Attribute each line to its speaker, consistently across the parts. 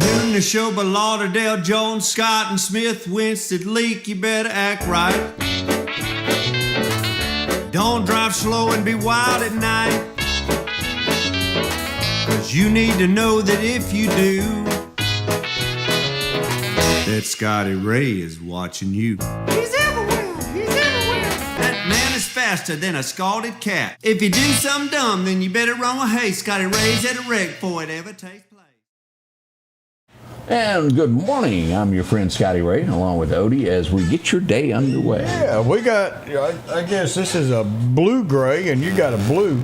Speaker 1: Doing the show by Lauderdale, Jones, Scott, and Smith, Winston, Leak, you better act right. Don't drive slow and be wild at night, 'cause you need to know that if you do, that Scotty Ray is watching you. He's everywhere, he's everywhere. That man is faster than a scalded cat. If you do something dumb, then you better run with haste. Scotty Ray's at a wreck before it ever takes place.
Speaker 2: And good morning. I'm your friend Scotty Ray, along with Odie, as we get your day underway.
Speaker 3: Yeah, we got, I guess this is a blue-gray, and you got a blue.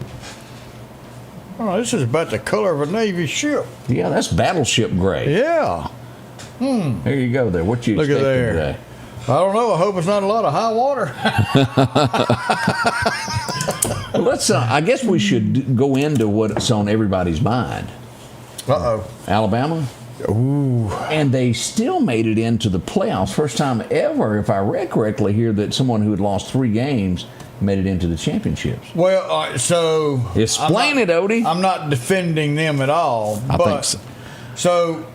Speaker 3: Oh, this is about the color of a Navy ship.
Speaker 2: Yeah, that's battleship gray.
Speaker 3: Yeah.
Speaker 2: There you go there. What you
Speaker 3: Look
Speaker 2: expecting
Speaker 3: at there.
Speaker 2: today?
Speaker 3: I don't know. I hope it's not a lot of high water.
Speaker 2: Well, let's. I guess we should go into what's on everybody's mind.
Speaker 3: Uh-oh.
Speaker 2: Alabama.
Speaker 3: Ooh.
Speaker 2: And they still made it into the playoffs. First time ever, if I read correctly here, that someone who had lost 3 games made it into the championships.
Speaker 3: Well, so...
Speaker 2: Explain it, Odie.
Speaker 3: I'm not defending them at all.
Speaker 2: I think so.
Speaker 3: So,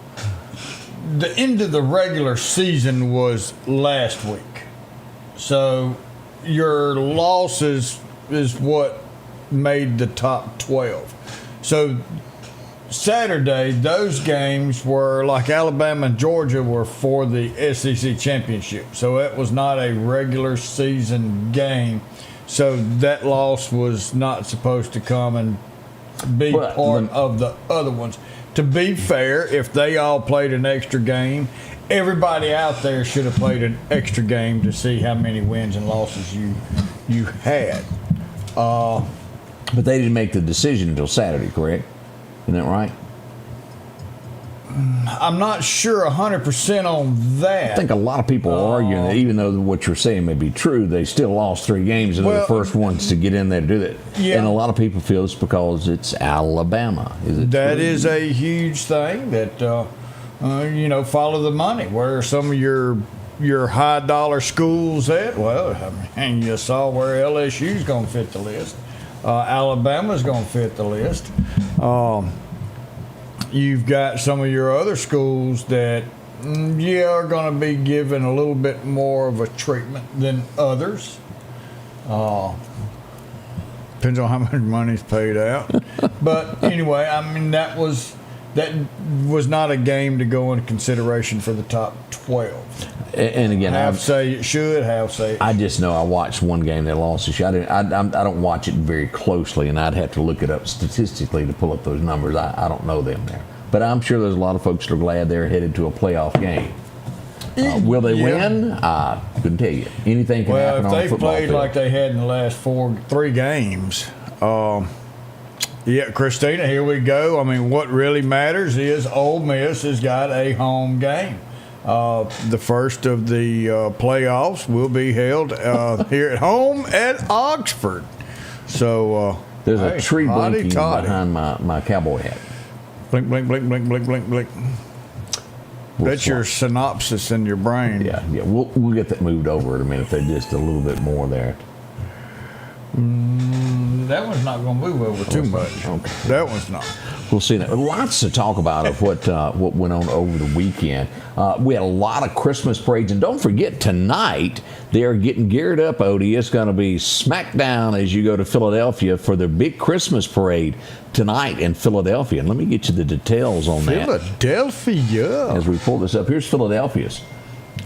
Speaker 3: the end of the regular season was last week. So, your losses is what made the top 12. So, Saturday, those games were, like Alabama and Georgia, were for the SEC championship. So it was not a regular season game. So that loss was not supposed to come and be part of the other ones. To be fair, if they all played an extra game, everybody out there should have played an extra game to see how many wins and losses you had.
Speaker 2: But they didn't make the decision until Saturday, correct? Isn't that right?
Speaker 3: I'm not sure 100% on that.
Speaker 2: I think a lot of people are arguing that even though what you're saying may be true, they still lost 3 games and they're the first ones to get in there to do that.
Speaker 3: Yeah.
Speaker 2: And a lot of people feel it's because it's Alabama. Is it
Speaker 3: That
Speaker 2: true?
Speaker 3: is a huge thing that, follow the money. Where are some of your high dollar schools at? Well, I mean, you saw where LSU's going to fit the list. Alabama's going to fit the list. You've got some of your other schools that, are going to be given a little bit more of a treatment than others. Depends on how much money's paid out. But anyway, I mean, that was not a game to go into consideration for the top 12.
Speaker 2: And again,
Speaker 3: Half say it should, half say it
Speaker 2: I just know I watched one game that lost. I don't watch it very closely, and I'd have to look it up statistically to pull up those numbers. I don't know them there. But I'm sure there's a lot of folks that are glad they're headed to a playoff game. Will they win? I couldn't tell you. Anything can happen on a football
Speaker 3: field. If they played like they had in the last 3 games, Christina, here we go. I mean, what really matters is Ole Miss has got a home game. The first of the playoffs will be held here at home at Oxford. So
Speaker 2: there's a tree blinking behind my cowboy hat.
Speaker 3: Blink, blink, blink, blink, blink, blink, blink. That's your synopsis in your brain.
Speaker 2: Yeah. We'll get that moved over in a minute. There's just a little bit more there.
Speaker 3: That one's not going to move over too much.
Speaker 2: Okay.
Speaker 3: That one's not.
Speaker 2: We'll see. Lots to talk about of what went on over the weekend. We had a lot of Christmas parades, and don't forget tonight they are getting geared up. Odie, it's going to be smackdown as you go to Philadelphia for the big Christmas parade tonight in Philadelphia. And let me get you the details on that.
Speaker 3: Philadelphia.
Speaker 2: As we pull this up, here's Philadelphia's.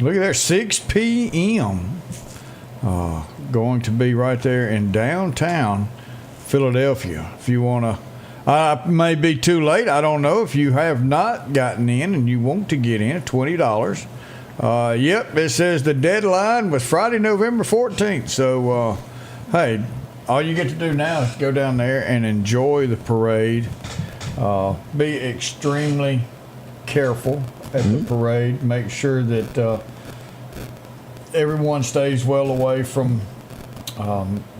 Speaker 3: Look at there, 6 p.m. Going to be right there in downtown Philadelphia. If you want to. May be too late. I don't know. If you have not gotten in and you want to get in, $20. Yep, it says the deadline was Friday, November 14th. So, hey, all you get to do now is go down there and enjoy the parade. Be extremely careful at the parade. Make sure that everyone stays well away from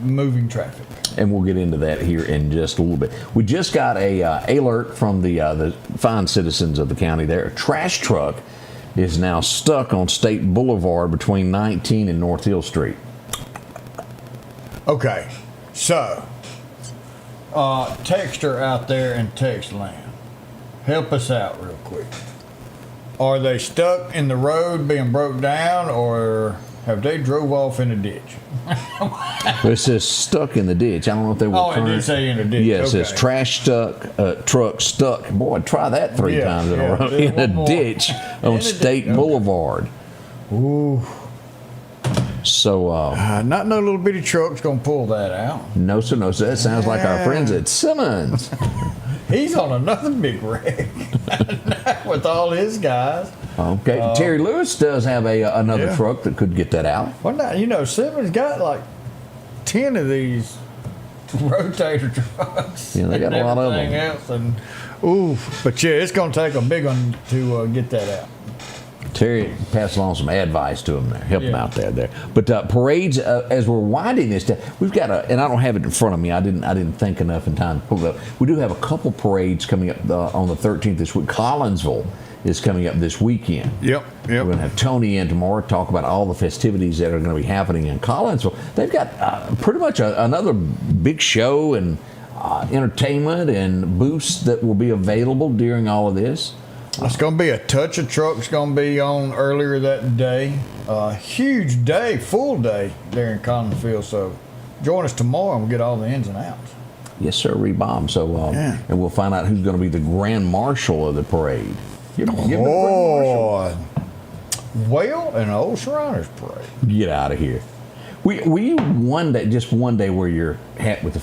Speaker 3: moving traffic.
Speaker 2: And we'll get into that here in just a little bit. We just got a alert from the fine citizens of the county there. A trash truck is now stuck on State Boulevard between 19 and North Hill Street.
Speaker 3: Okay. So, texter out there in text land, help us out real quick. Are they stuck in the road being broke down, or have they drove off in a ditch?
Speaker 2: It says stuck in the ditch. I don't know if they were.
Speaker 3: Oh, it did say in a ditch.
Speaker 2: Yes,
Speaker 3: Okay.
Speaker 2: it says trash stuck, truck stuck. Boy, try that three times in a row. In a
Speaker 3: one more.
Speaker 2: ditch on State Boulevard.
Speaker 3: Ooh.
Speaker 2: So,
Speaker 3: Not no little bitty truck's gonna pull that out.
Speaker 2: no, sir, no, sir. That sounds like our friends at Simmons.
Speaker 3: He's on another big wreck with all his guys.
Speaker 2: Okay, Terry Lewis does have another
Speaker 3: Yeah.
Speaker 2: truck that could get that out.
Speaker 3: Well, now, you know, Simmons got like 10 of these rotator trucks.
Speaker 2: Yeah, they got a lot of
Speaker 3: everything
Speaker 2: them.
Speaker 3: else, and but yeah, it's gonna take a big one to get that out.
Speaker 2: Terry passed along some advice to him there, help him
Speaker 3: Yeah.
Speaker 2: out there. But parades, as we're winding this down, we've got and I don't have it in front of me. I didn't think enough in time to pull it up. We do have a couple parades coming up on the 13th this week. Collinsville is coming up this weekend.
Speaker 3: Yep.
Speaker 2: We're going to have Tony in tomorrow to talk about all the festivities that are going to be happening in Collinsville. They've got pretty much another big show and entertainment and booths that will be available during all of this.
Speaker 3: It's going to be a touch of trucks going to be on earlier that day. Huge day, full day there in Collinsville. So join us tomorrow and we'll get all the ins and outs.
Speaker 2: Yes, sir, Bob. So,
Speaker 3: Yeah.
Speaker 2: and we'll find out who's going to be the grand marshal of the parade. You know, give him the grand marshal.
Speaker 3: Well, an old Shriners Parade.
Speaker 2: Get out of here. Will you just one day wear your hat with the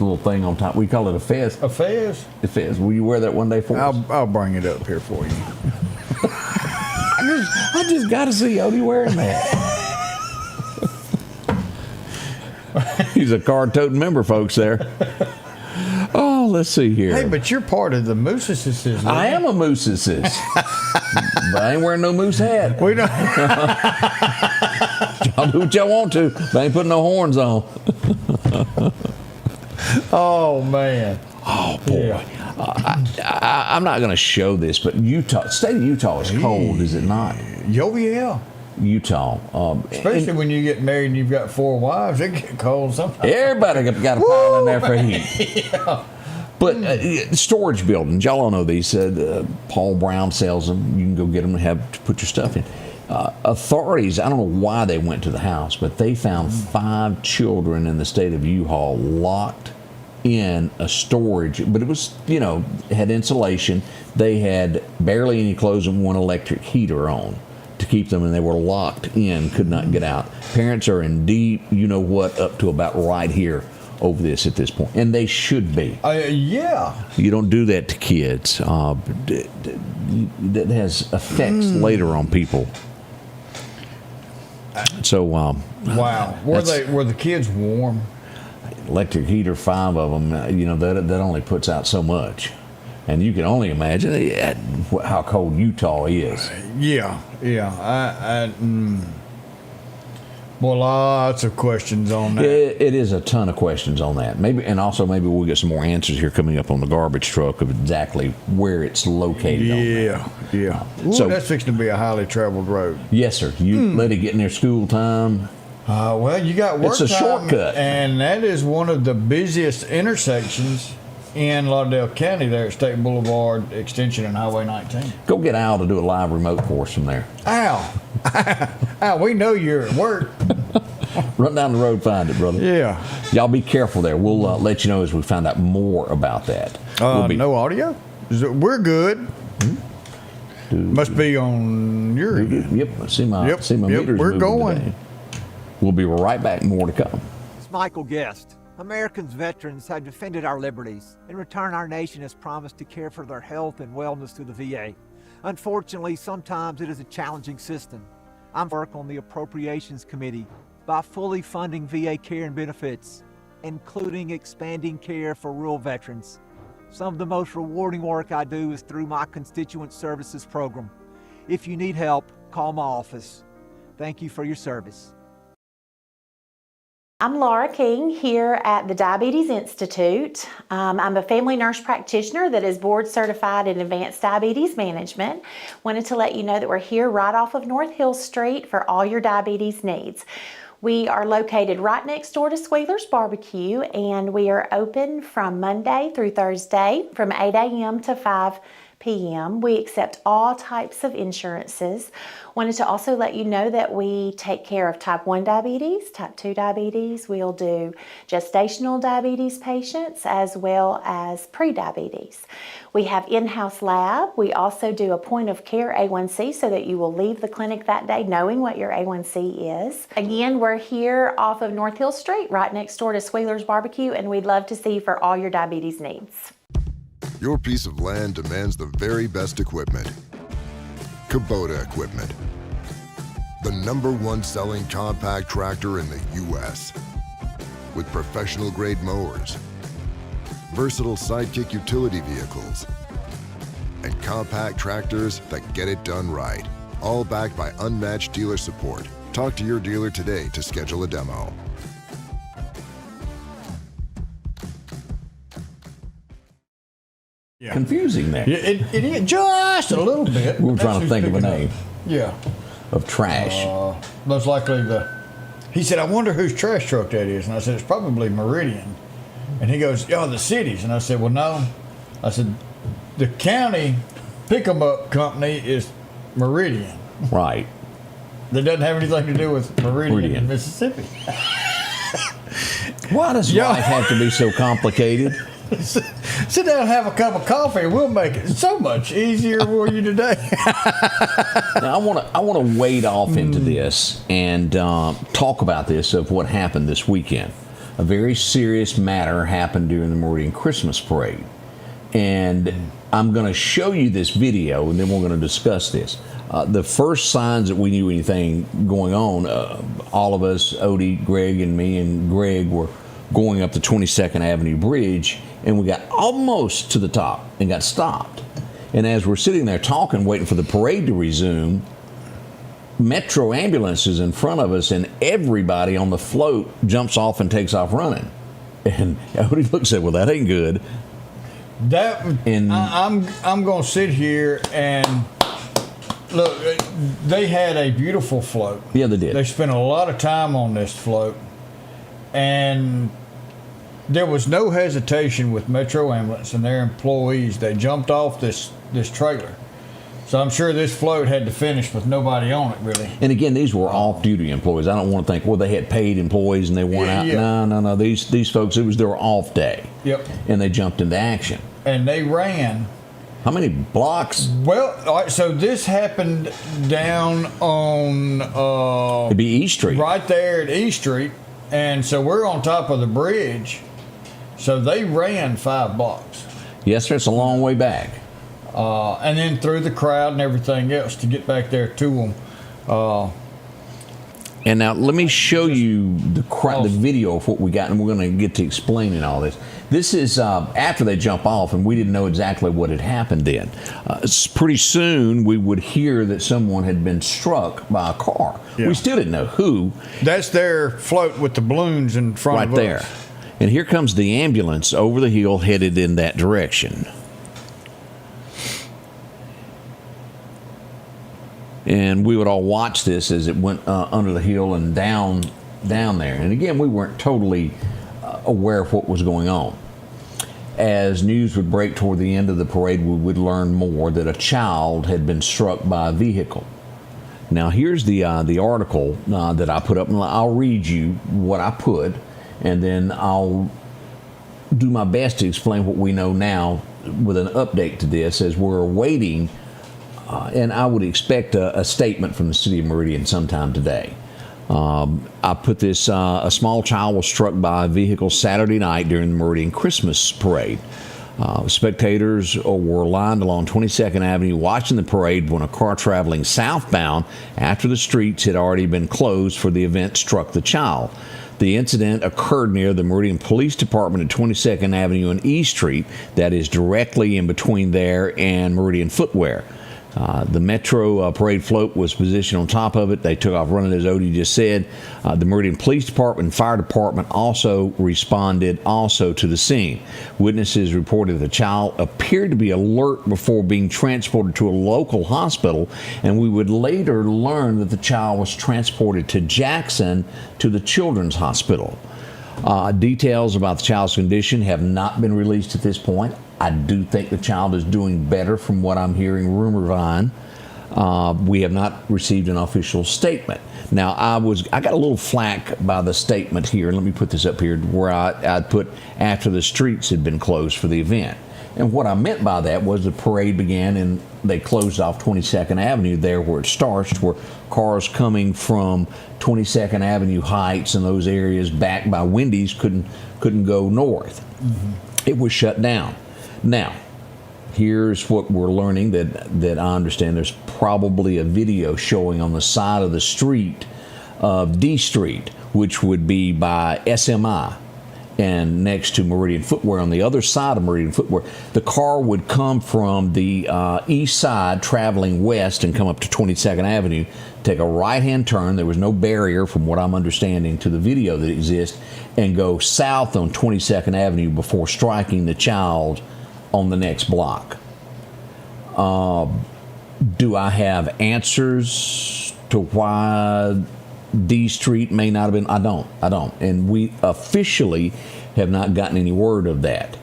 Speaker 2: little thing on top? We call it a fez.
Speaker 3: A fez?
Speaker 2: A fez. Will you wear that one day for us?
Speaker 3: I'll bring it up here for you.
Speaker 2: I just got to see Odie wearing that. He's a card-toting member, folks, there. Oh, let's see here.
Speaker 3: Hey, but you're part of the Mooses.
Speaker 2: I am a moosesis. But I ain't wearing no moose hat.
Speaker 3: We don't.
Speaker 2: Y'all do what y'all want to, but I ain't putting no horns on.
Speaker 3: Oh, man.
Speaker 2: Oh, boy.
Speaker 3: Yeah.
Speaker 2: I'm not going to show this, but state of Utah is cold, is it not?
Speaker 3: Yo, yeah.
Speaker 2: Utah.
Speaker 3: Especially when you get married and you've got 4 wives, it get cold sometimes.
Speaker 2: Everybody got a pile in there for heat.
Speaker 3: Yeah.
Speaker 2: But storage buildings, y'all all know these. Paul Brown sells them. You can go get them and have to put your stuff in. Authorities, I don't know why they went to the house, but they found 5 children in the state of Utah locked in a storage, but it was, had insulation. They had barely any clothes and one electric heater on to keep them, and they were locked in, could not get out. Parents are in deep, up to about right here over this at this point, and they should be.
Speaker 3: Yeah.
Speaker 2: You don't do that to kids. That has effects later on people. So,
Speaker 3: Wow. Were the kids warm?
Speaker 2: Electric heater, 5 of them. That only puts out so much, and you can only imagine how cold Utah is.
Speaker 3: Yeah. Well, lots of questions on that.
Speaker 2: It is a ton of questions on that. Maybe we'll get some more answers here coming up on the garbage truck of exactly where it's located.
Speaker 3: Yeah. Ooh,
Speaker 2: So-
Speaker 3: that's fixing to be a highly traveled road.
Speaker 2: Yes, sir. You let it get in their school time.
Speaker 3: Well, you got work
Speaker 2: It's a
Speaker 3: time,
Speaker 2: shortcut.
Speaker 3: and that is one of the busiest intersections in Lauderdale County there at State Boulevard Extension and Highway 19.
Speaker 2: Go get Al to do a live remote for us from there.
Speaker 3: Al, we know you're at work.
Speaker 2: Run down the road, find it, brother.
Speaker 3: Yeah.
Speaker 2: Y'all be careful there. We'll let you know as we find out more about that.
Speaker 3: No audio? We're good. Must be on your end.
Speaker 2: Yep. I see my meters
Speaker 3: We're
Speaker 2: moving
Speaker 3: going.
Speaker 2: today. We'll be right back. More to come.
Speaker 4: It's Michael Guest. Americans veterans have defended our liberties. In return, our nation has promised to care for their health and wellness through the VA. Unfortunately, sometimes it is a challenging system. I'm working on the Appropriations Committee by fully funding VA care and benefits, including expanding care for rural veterans. Some of the most rewarding work I do is through my Constituent Services program. If you need help, call my office. Thank you for your service.
Speaker 5: I'm Laura King here at the Diabetes Institute. I'm a family nurse practitioner that is board certified in advanced diabetes management. Wanted to let you know that we're here right off of North Hill Street for all your diabetes needs. We are located right next door to Squealer's Barbecue, and we are open from Monday through Thursday from 8 a.m. to 5 p.m. We accept all types of insurances. Wanted to also let you know that we take care of type 1 diabetes, type 2 diabetes. We'll do gestational diabetes patients as well as pre-diabetes. We have in-house lab. We also do a point of care A1C so that you will leave the clinic that day knowing what your A1C is. Again, we're here off of North Hill Street, right next door to Squealer's Barbecue, and we'd love to see you for all your diabetes needs.
Speaker 6: Your piece of land demands the very best equipment. Kubota equipment. The #1 selling compact tractor in the U.S. With professional grade mowers, versatile sidekick utility vehicles, and compact tractors that get it done right. All backed by unmatched dealer support. Talk to your dealer today to schedule a demo.
Speaker 3: Yeah.
Speaker 2: Confusing there.
Speaker 3: Yeah, it is just a little bit.
Speaker 2: We were trying to think of a name.
Speaker 3: Yeah.
Speaker 2: Of trash.
Speaker 3: Most likely he said, I wonder whose trash truck that is. And I said, it's probably Meridian. And he goes, oh, the cities. And I said, well, no. I said, the county pick-em-up company is Meridian.
Speaker 2: Right.
Speaker 3: That doesn't have anything to do with Meridian. Mississippi.
Speaker 2: Why does life have to be so complicated?
Speaker 3: Sit down and have a cup of coffee, and we'll make it so much easier for you today.
Speaker 2: Now, I want to wade off into this and talk about this of what happened this weekend. A very serious matter happened during the Meridian Christmas Parade. And I'm going to show you this video, and then we're going to discuss this. The first signs that we knew anything going on, all of us, Odie, Greg, and me, and Greg were going up the 22nd Avenue Bridge, and we got almost to the top and got stopped. And as we're sitting there talking, waiting for the parade to resume, Metro ambulance is in front of us, and everybody on the float jumps off and takes off running. And Odie looks at, well, that ain't good.
Speaker 3: I'm going to sit here and look. They had a beautiful float.
Speaker 2: Yeah, they did.
Speaker 3: They spent a lot of time on this float, and there was no hesitation with Metro Ambulance and their employees. They jumped off this trailer. So I'm sure this float had to finish with nobody on it, really.
Speaker 2: And again, these were off-duty employees. I don't want to think, well, they had paid employees and they weren't out.
Speaker 3: Yeah.
Speaker 2: No. These folks, it was their off day.
Speaker 3: Yep.
Speaker 2: And they jumped into action.
Speaker 3: And they ran.
Speaker 2: How many blocks?
Speaker 3: Well, all right, so this happened down on...
Speaker 2: It'd be East Street.
Speaker 3: Right there at East Street. And so we're on top of the bridge. So they ran 5 blocks.
Speaker 2: Yes, sir. It's a long way back.
Speaker 3: And then through the crowd and everything else to get back there to them.
Speaker 2: And now let me show you the video of what we got, and we're going to get to explaining all this. This is after they jump off, and we didn't know exactly what had happened then. Pretty soon, we would hear that someone had been struck by a car. Yeah. We still didn't know who.
Speaker 3: That's their float with the balloons in front of us.
Speaker 2: Right there. And here comes the ambulance over the hill headed in that direction. And we would all watch this as it went under the hill and down there. And again, we weren't totally aware of what was going on. As news would break toward the end of the parade, we would learn more that a child had been struck by a vehicle. Now, here's the article that I put up, and I'll read you what I put, and then I'll do my best to explain what we know now with an update to this as we're awaiting. And I would expect a statement from the city of Meridian sometime today. I put this, a small child was struck by a vehicle Saturday night during the Meridian Christmas Parade. Spectators were lined along 22nd Avenue watching the parade when a car traveling southbound after the streets had already been closed for the event struck the child. The incident occurred near the Meridian Police Department at 22nd Avenue and E Street, that is directly in between there and Meridian Footwear. The Metro parade float was positioned on top of it. They took off running, as Odie just said. The Meridian Police Department and Fire Department also responded to the scene. Witnesses reported the child appeared to be alert before being transported to a local hospital, and we would later learn that the child was transported to Jackson to the Children's Hospital. Details about the child's condition have not been released at this point. I do think the child is doing better from what I'm hearing rumor vine. We have not received an official statement. Now, I got a little flack by the statement here. Let me put this up here where I put after the streets had been closed for the event. And what I meant by that was the parade began and they closed off 22nd Avenue there where it starts, where cars coming from 22nd Avenue Heights and those areas back by Wendy's couldn't go north. Mm-hmm. It was shut down. Now, here's what we're learning that I understand. There's probably a video showing on the side of the street of D Street, which would be by SMI and next to Meridian Footwear. On the other side of Meridian Footwear, the car would come from the east side traveling west and come up to 22nd Avenue, take a right-hand turn. There was no barrier from what I'm understanding to the video that exists, and go south on 22nd Avenue before striking the child on the next block. Do I have answers to why D Street may not have been? I don't. And we officially have not gotten any word of that.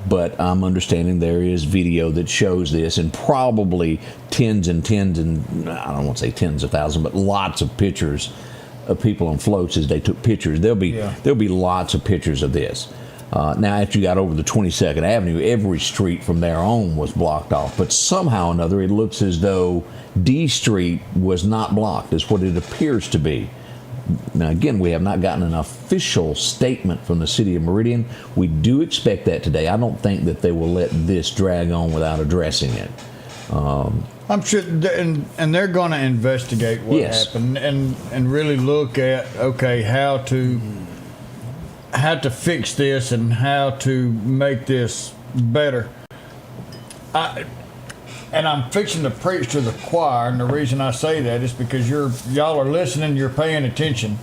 Speaker 2: But I'm understanding there is video that shows this, and probably tens and I don't want to say tens of thousands, but lots of pictures of people on floats as they took pictures. There'll be lots of pictures of this. Now, after you got over the 22nd Avenue, every street from there on was blocked off. But somehow or another, it looks as though D Street was not blocked, is what it appears to be. Now, again, we have not gotten an official statement from the city of Meridian. We do expect that today. I don't think that they will let this drag on without addressing it.
Speaker 3: I'm sure, and they're going to investigate what happened and really look at, okay, how to fix this and how to make this better. And I'm fixing to preach to the choir, and the reason I say that is because y'all are listening, you're paying attention.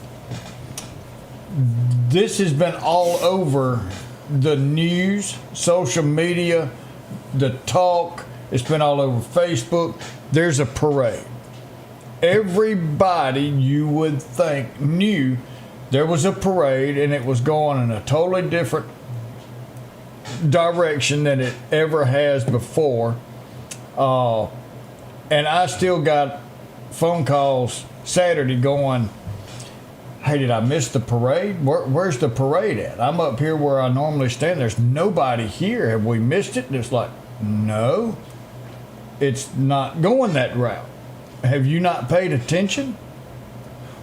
Speaker 3: This has been all over the news, social media, the talk. It's been all over Facebook. There's a parade. Everybody you would think knew there was a parade, and it was going in a totally different direction than it ever has before. And I still got phone calls Saturday going, hey, did I miss the parade? Where's the parade at? I'm up here where I normally stand. There's nobody here. Have we missed it? And it's like, no, it's not going that route. Have you not paid attention?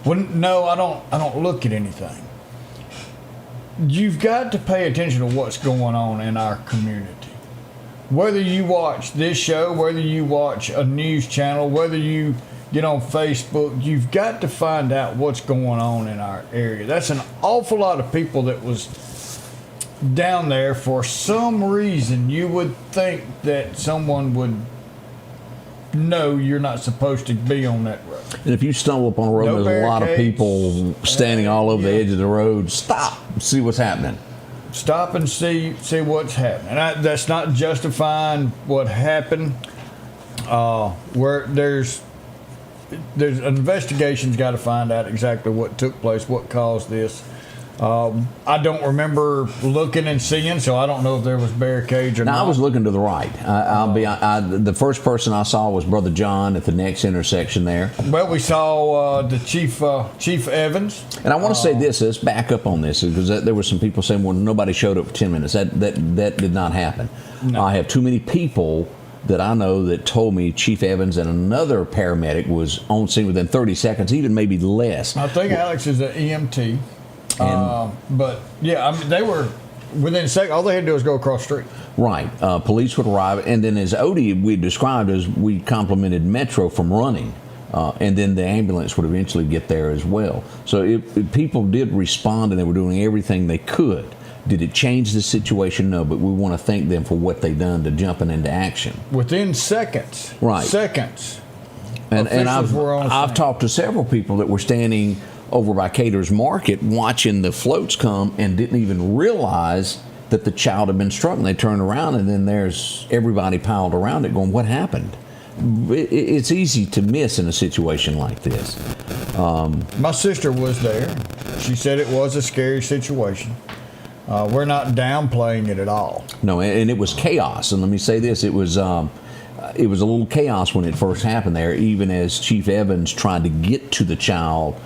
Speaker 3: Well, no, I don't look at anything. You've got to pay attention to what's going on in our community. Whether you watch this show, whether you watch a news channel, whether you get on Facebook, you've got to find out what's going on in our area. That's an awful lot of people that was down there. For some reason, you would think that someone would know you're not supposed to be on that road.
Speaker 2: And if you stumble upon a road, there's a lot of people standing all over the edge of the road. Stop, see what's happening.
Speaker 3: Stop and see what's happening. That's not justifying what happened. Where there's investigation's got to find out exactly what took place, what caused this. I don't remember looking and seeing, so I don't know if there was barricades or not.
Speaker 2: I was looking to the right. The first person I saw was Brother John at the next intersection there.
Speaker 3: Well, we saw the Chief Evans.
Speaker 2: And I want to say this. Let's back up on this, because there were some people saying, well, nobody showed up for 10 minutes. That did not happen. No. I have too many people that I know that told me Chief Evans and another paramedic was on scene within 30 seconds, even maybe less.
Speaker 3: I think Alex is an EMT. But yeah, I mean, they were within a second. All they had to do was go across the street. Right.
Speaker 2: Police would arrive, and then as Odie we described, as we complimented Metro from running, and then the ambulance would eventually get there as well. So people did respond, and they were doing everything they could. Did it change the situation? No, but we want to thank them for what they've done to jumping into action.
Speaker 3: Within seconds.
Speaker 2: Right.
Speaker 3: Seconds.
Speaker 2: And
Speaker 3: Officials
Speaker 2: I've talked to several people that were standing over by Cater's Market watching the floats come and didn't even realize that the child had been struck. And they turned around, and then there's everybody piled around it going, what happened? It's easy to miss in a situation like this.
Speaker 3: My sister was there. She said it was a scary situation. We're not downplaying it at all.
Speaker 2: No, and it was chaos. And let me say this, it was a little chaos when it first happened there. Even as Chief Evans tried to get to the child,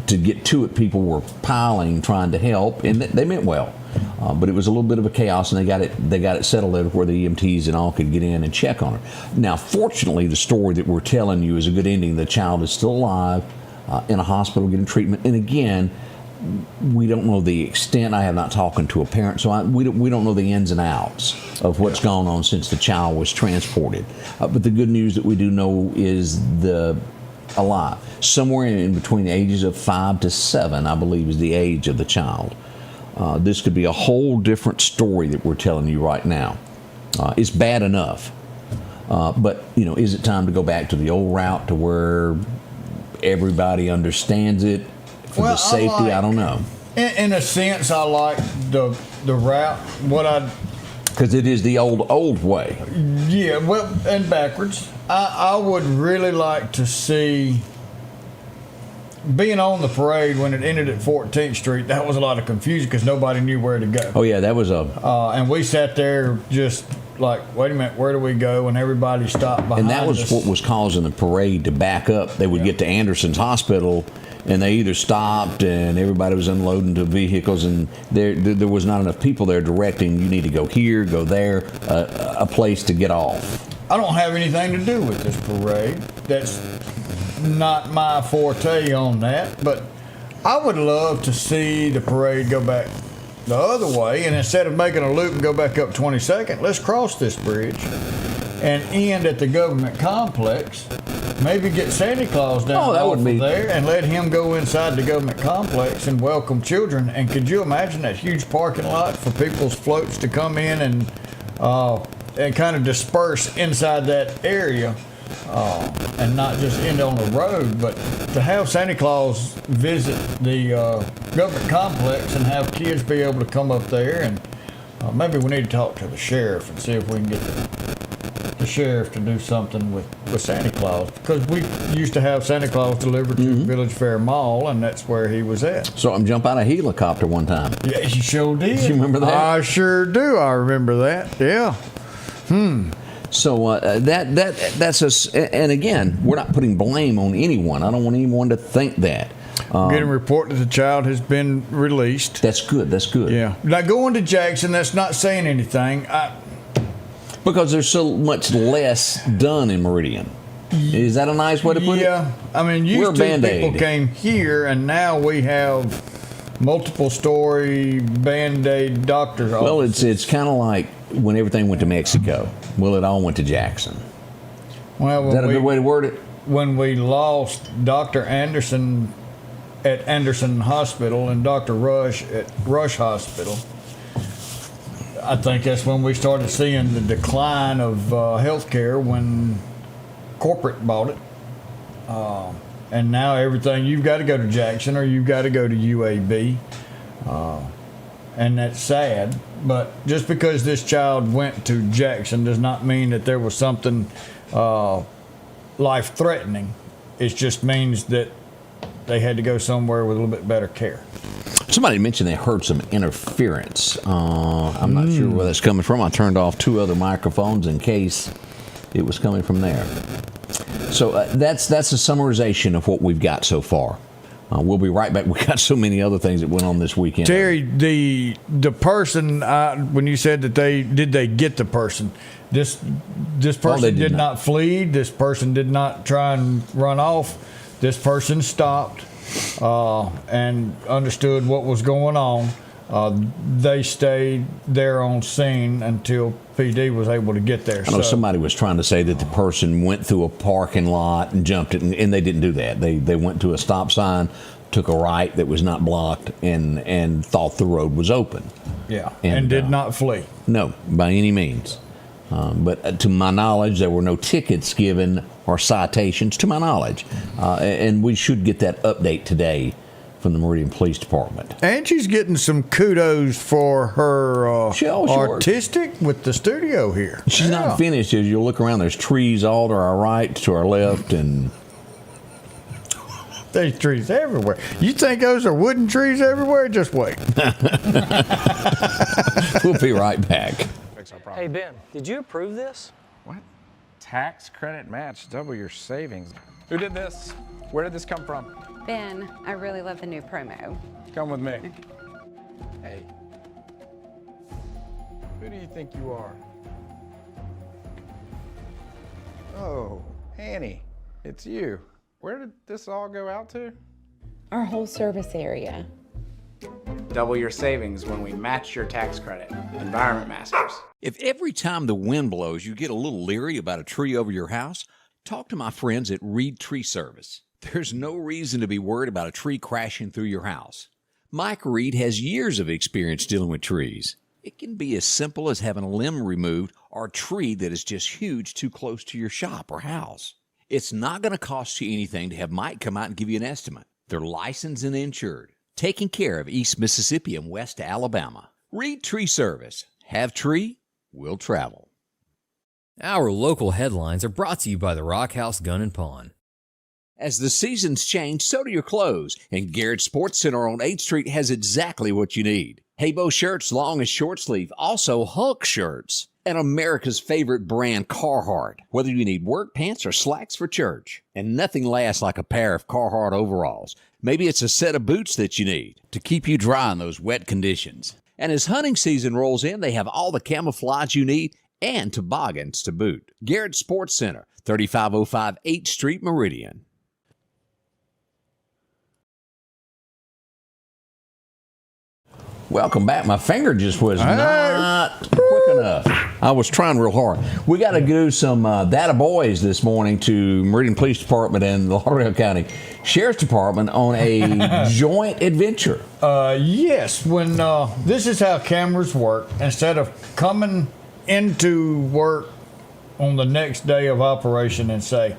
Speaker 2: to get to it, people were piling, trying to help, and they meant well. But it was a little bit of a chaos, and they got it settled there where the EMTs and all could get in and check on her. Now, fortunately, the story that we're telling you is a good ending. The child is still alive, in a hospital getting treatment. And again, we don't know the extent. I have not talked to a parent, so we don't know the ins and outs of what's gone on since the child was transported. But the good news that we do know is alive. Somewhere in between the ages of 5 to 7, I believe, is the age of the child. This could be a whole different story that we're telling you right now. It's bad enough, but is it time to go back to the old route to where everybody understands it for the safety? I don't know.
Speaker 3: In a sense, I like the route.
Speaker 2: Because it is the old way.
Speaker 3: Yeah, well, and backwards. I would really like to see, being on the parade when it ended at 14th Street, that was a lot of confusion because nobody knew where to go.
Speaker 2: Oh, yeah, that was
Speaker 3: and we sat there just like, wait a minute, where do we go? And everybody stopped behind us.
Speaker 2: And that was what was causing the parade to back up. They would get to Anderson's Hospital, and they either stopped and everybody was unloading to vehicles, and there was not enough people there directing, you need to go here, go there, a place to get off.
Speaker 3: I don't have anything to do with this parade. That's not my forte on that, but I would love to see the parade go back the other way, and instead of making a loop and go back up 22nd, let's cross this bridge and end at the government complex. Maybe get Santa Claus down there and let him go inside the government complex and welcome children. And could you imagine that huge parking lot for people's floats to come in and kind of disperse inside that area? And not just end on the road, but to have Santa Claus visit the government complex and have kids be able to come up there. And maybe we need to talk to the sheriff and see if we can get the sheriff to do something with Santa Claus, because we used to have Santa Claus delivered to Village Fair Mall, and that's where he was at.
Speaker 2: Saw him jump out of a helicopter one time.
Speaker 3: Yeah, you sure did.
Speaker 2: You remember that?
Speaker 3: I sure do. I remember that. Yeah.
Speaker 2: So that's us. And again, we're not putting blame on anyone. I don't want anyone to think that.
Speaker 3: Getting a report that the child has been released.
Speaker 2: That's good. That's good.
Speaker 3: Yeah. Now going to Jackson, that's not saying anything.
Speaker 2: Because there's so much less done in Meridian. Is that a nice way to put it?
Speaker 3: Yeah. I mean, used to people came here, and now we have multiple-story Band-Aid doctor's offices.
Speaker 2: Well, it's kind of like when everything went to Mexico. Well, it all went to Jackson.
Speaker 3: Well,
Speaker 2: is that a good way to word it?
Speaker 3: When we lost Dr. Anderson at Anderson Hospital and Dr. Rush at Rush Hospital, I think that's when we started seeing the decline of healthcare when corporate bought it. And now everything, you've got to go to Jackson or you've got to go to UAB. And that's sad. But just because this child went to Jackson does not mean that there was something life-threatening. It just means that they had to go somewhere with a little bit better care.
Speaker 2: Somebody mentioned they heard some interference. I'm not sure where that's coming from. I turned off 2 other microphones in case it was coming from there. So that's a summarization of what we've got so far. We'll be right back. We got so many other things that went on this weekend.
Speaker 3: Terry, the person, when you said that they get the person, this person did not flee. This person did not try and run off. This person stopped and understood what was going on. They stayed there on scene until PD was able to get there.
Speaker 2: I know somebody was trying to say that the person went through a parking lot and jumped it, and they didn't do that. They went to a stop sign, took a right that was not blocked and thought the road was open.
Speaker 3: Yeah, and did not flee.
Speaker 2: No, by any means. But to my knowledge, there were no tickets given or citations, to my knowledge. And we should get that update today from the Meridian Police Department.
Speaker 3: And she's getting some kudos for her artistic with the studio here.
Speaker 2: She's not finished. As you look around, there's trees all to our right, to our left, and
Speaker 3: there's trees everywhere. You think those are wooden trees everywhere? Just wait.
Speaker 2: We'll be right back.
Speaker 7: Hey, Ben, did you approve this?
Speaker 8: What? Tax credit match, double your savings. Who did this? Where did this come from?
Speaker 9: Ben, I really love the new promo.
Speaker 8: Come with me. Hey. Who do you think you are? Oh, Annie, it's you. Where did this all go out to?
Speaker 9: Our whole service area.
Speaker 10: Double your savings when we match your tax credit. Environment Masters.
Speaker 2: If every time the wind blows you get a little leery about a tree over your house, talk to my friends at Reed Tree Service. There's no reason to be worried about a tree crashing through your house. Mike Reed has years of experience dealing with trees. It can be as simple as having a limb removed or a tree that is just huge too close to your shop or house. It's not going to cost you anything to have Mike come out and give you an estimate. They're licensed and insured, taking care of East Mississippi and West Alabama. Reed Tree Service. Have tree, we'll travel.
Speaker 11: Our local headlines are brought to you by the Rock House Gun and Pawn.
Speaker 2: As the seasons change, so do your clothes, and Garrett Sports Center on 8th Street has exactly what you need. Haybo shirts, long and short sleeve, also Hulk shirts, and America's favorite brand, Carhartt, whether you need work pants or slacks for church. And nothing lasts like a pair of Carhartt overalls. Maybe it's a set of boots that you need to keep you dry in those wet conditions. And as hunting season rolls in, they have all the camouflage you need and toboggans to boot. Garrett Sports Center, 3505 8th Street, Meridian. Welcome back. My finger just was not quick enough. I was trying real hard. We got to do some data boys this morning to Meridian Police Department and the Lauderdale County Sheriff's Department on a joint adventure.
Speaker 3: Yes, when this is how cameras work. Instead of coming into work on the next day of operation and say,